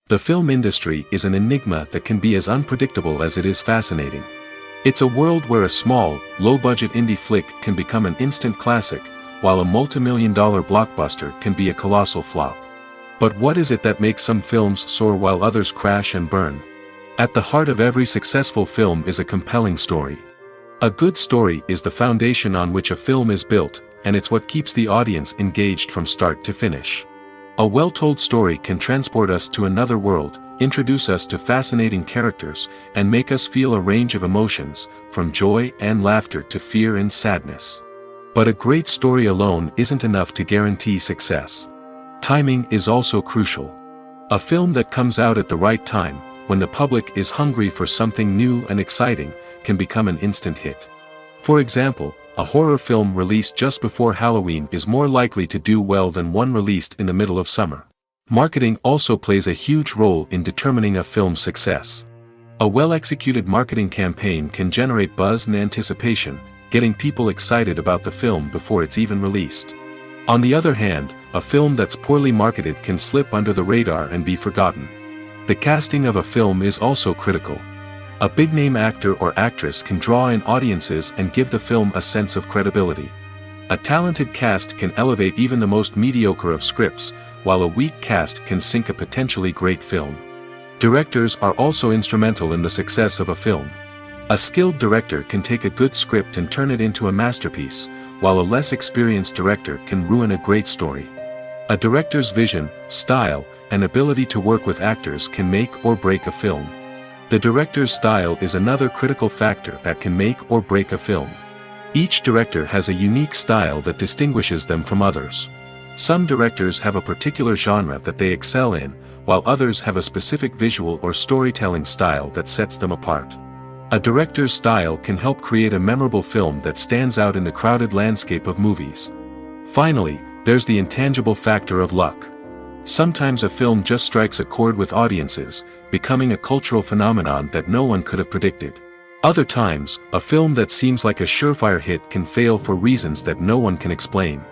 The film industry is an enigma that can be as unpredictable as it is fascinating. It's a world where a small, low-budget indie flick can become an instant classic, while a multi-million-dollar blockbuster can be a colossal flop. But what is it that makes some films soar while others crash and burn? At the heart of every successful film is a compelling story. A good story is the foundation on which a film is built, and it's what keeps the audience engaged from start to finish. A well-told story can transport us to another world, introduce us to fascinating characters, and make us feel a range of emotions, from joy and laughter to fear and sadness. But a great story alone isn't enough to guarantee success. Timing is also crucial. A film that comes out at the right time, when the public is hungry for something new and exciting, can become an instant hit. For example, a horror film released just before Halloween is more likely to do well than one released in the middle of summer. Marketing also plays a huge role in determining a film's success. A well-executed marketing campaign can generate buzz and anticipation, getting people excited about the film before it's even released. On the other hand, a film that's poorly marketed can slip under the radar and be forgotten. The casting of a film is also critical. A big-name actor or actress can draw in audiences and give the film a sense of credibility. A talented cast can elevate even the most mediocre of scripts, while a weak cast can sink a potentially great film. Directors are also instrumental in the success of a film. A skilled director can take a good script and turn it into a masterpiece, while a less experienced director can ruin a great story. A director's vision, style, and ability to work with actors can make or break a film. The director's style is another critical factor that can make or break a film. Each director has a unique style that distinguishes them from others. Some directors have a particular genre that they excel in, while others have a specific visual or storytelling style that sets them apart. A director's style can help create a memorable film that stands out in the crowded landscape of movies. Finally, there's the intangible factor of luck. Sometimes a film just strikes a chord with audiences, becoming a cultural phenomenon that no one could have predicted. Other times, a film that seems like a surefire hit can fail for reasons that no one can explain.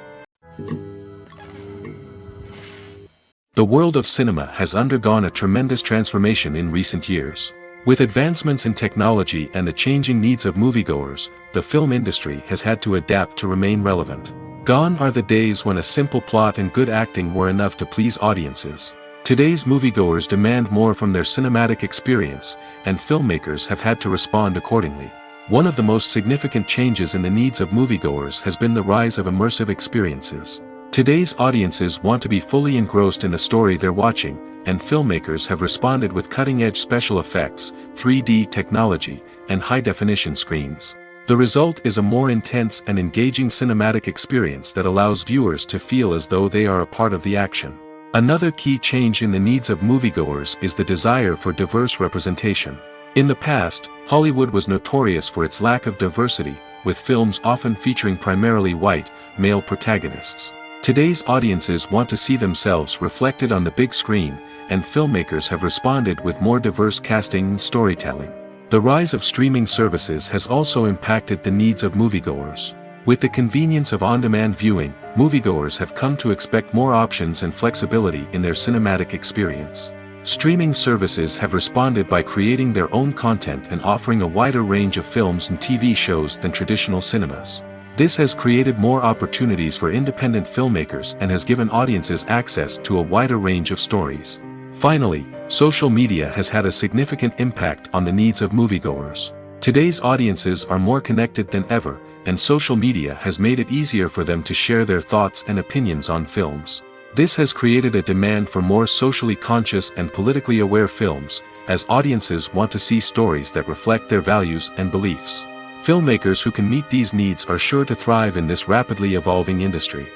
The world of cinema has undergone a tremendous transformation in recent years. With advancements in technology and the changing needs of moviegoers, the film industry has had to adapt to remain relevant. Gone are the days when a simple plot and good acting were enough to please audiences. Today's moviegoers demand more from their cinematic experience, and filmmakers have had to respond accordingly. One of the most significant changes in the needs of moviegoers has been the rise of immersive experiences. Today's audiences want to be fully engrossed in the story they're watching, and filmmakers have responded with cutting-edge special effects, 3D technology, and high-definition screens. The result is a more intense and engaging cinematic experience that allows viewers to feel as though they are a part of the action. Another key change in the needs of moviegoers is the desire for diverse representation. In the past, Hollywood was notorious for its lack of diversity, with films often featuring primarily white, male protagonists. Today's audiences want to see themselves reflected on the big screen, and filmmakers have responded with more diverse casting and storytelling. The rise of streaming services has also impacted the needs of moviegoers. With the convenience of on-demand viewing, moviegoers have come to expect more options and flexibility in their cinematic experience. Streaming services have responded by creating their own content and offering a wider range of films and TV shows than traditional cinemas. This has created more opportunities for independent filmmakers and has given audiences access to a wider range of stories. Finally, social media has had a significant impact on the needs of moviegoers. Today's audiences are more connected than ever, and social media has made it easier for them to share their thoughts and opinions on films. This has created a demand for more socially conscious and politically aware films, as audiences want to see stories that reflect their values and beliefs. Filmmakers who can meet these needs are sure to thrive in this rapidly evolving industry.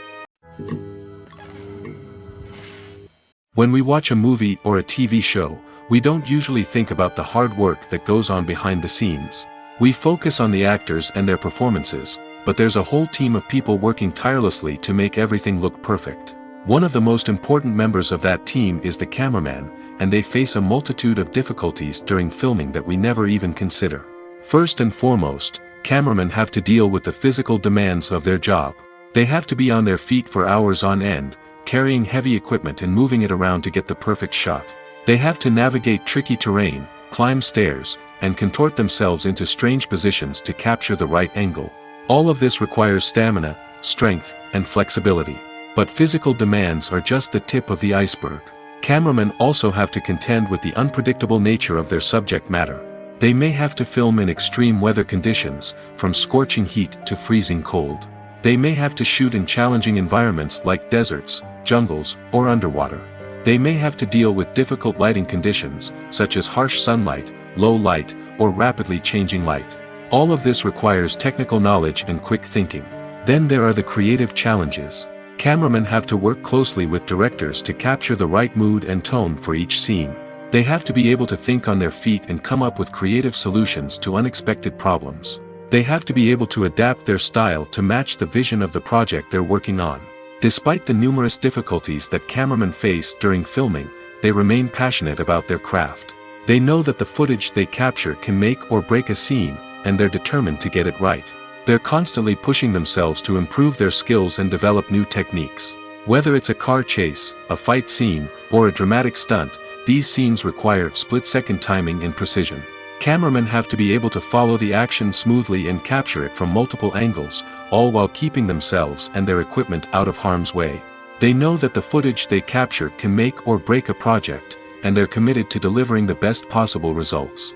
When we watch a movie or a TV show, we don't usually think about the hard work that goes on behind the scenes. We focus on the actors and their performances, but there's a whole team of people working tirelessly to make everything look perfect. One of the most important members of that team is the cameraman, and they face a multitude of difficulties during filming that we never even consider. First and foremost, cameramen have to deal with the physical demands of their job. They have to be on their feet for hours on end, carrying heavy equipment and moving it around to get the perfect shot. They have to navigate tricky terrain, climb stairs, and contort themselves into strange positions to capture the right angle. All of this requires stamina, strength, and flexibility. But physical demands are just the tip of the iceberg. Cameramen also have to contend with the unpredictable nature of their subject matter. They may have to film in extreme weather conditions, from scorching heat to freezing cold. They may have to shoot in challenging environments like deserts, jungles, or underwater. They may have to deal with difficult lighting conditions, such as harsh sunlight, low light, or rapidly changing light. All of this requires technical knowledge and quick thinking. Then there are the creative challenges. Cameramen have to work closely with directors to capture the right mood and tone for each scene. They have to be able to think on their feet and come up with creative solutions to unexpected problems. They have to be able to adapt their style to match the vision of the project they're working on. Despite the numerous difficulties that cameramen face during filming, they remain passionate about their craft. They know that the footage they capture can make or break a scene, and they're determined to get it right. They're constantly pushing themselves to improve their skills and develop new techniques. Whether it's a car chase, a fight scene, or a dramatic stunt, these scenes require split-second timing and precision. Cameramen have to be able to follow the action smoothly and capture it from multiple angles, all while keeping themselves and their equipment out of harm's way. They know that the footage they capture can make or break a project, and they're committed to delivering the best possible results.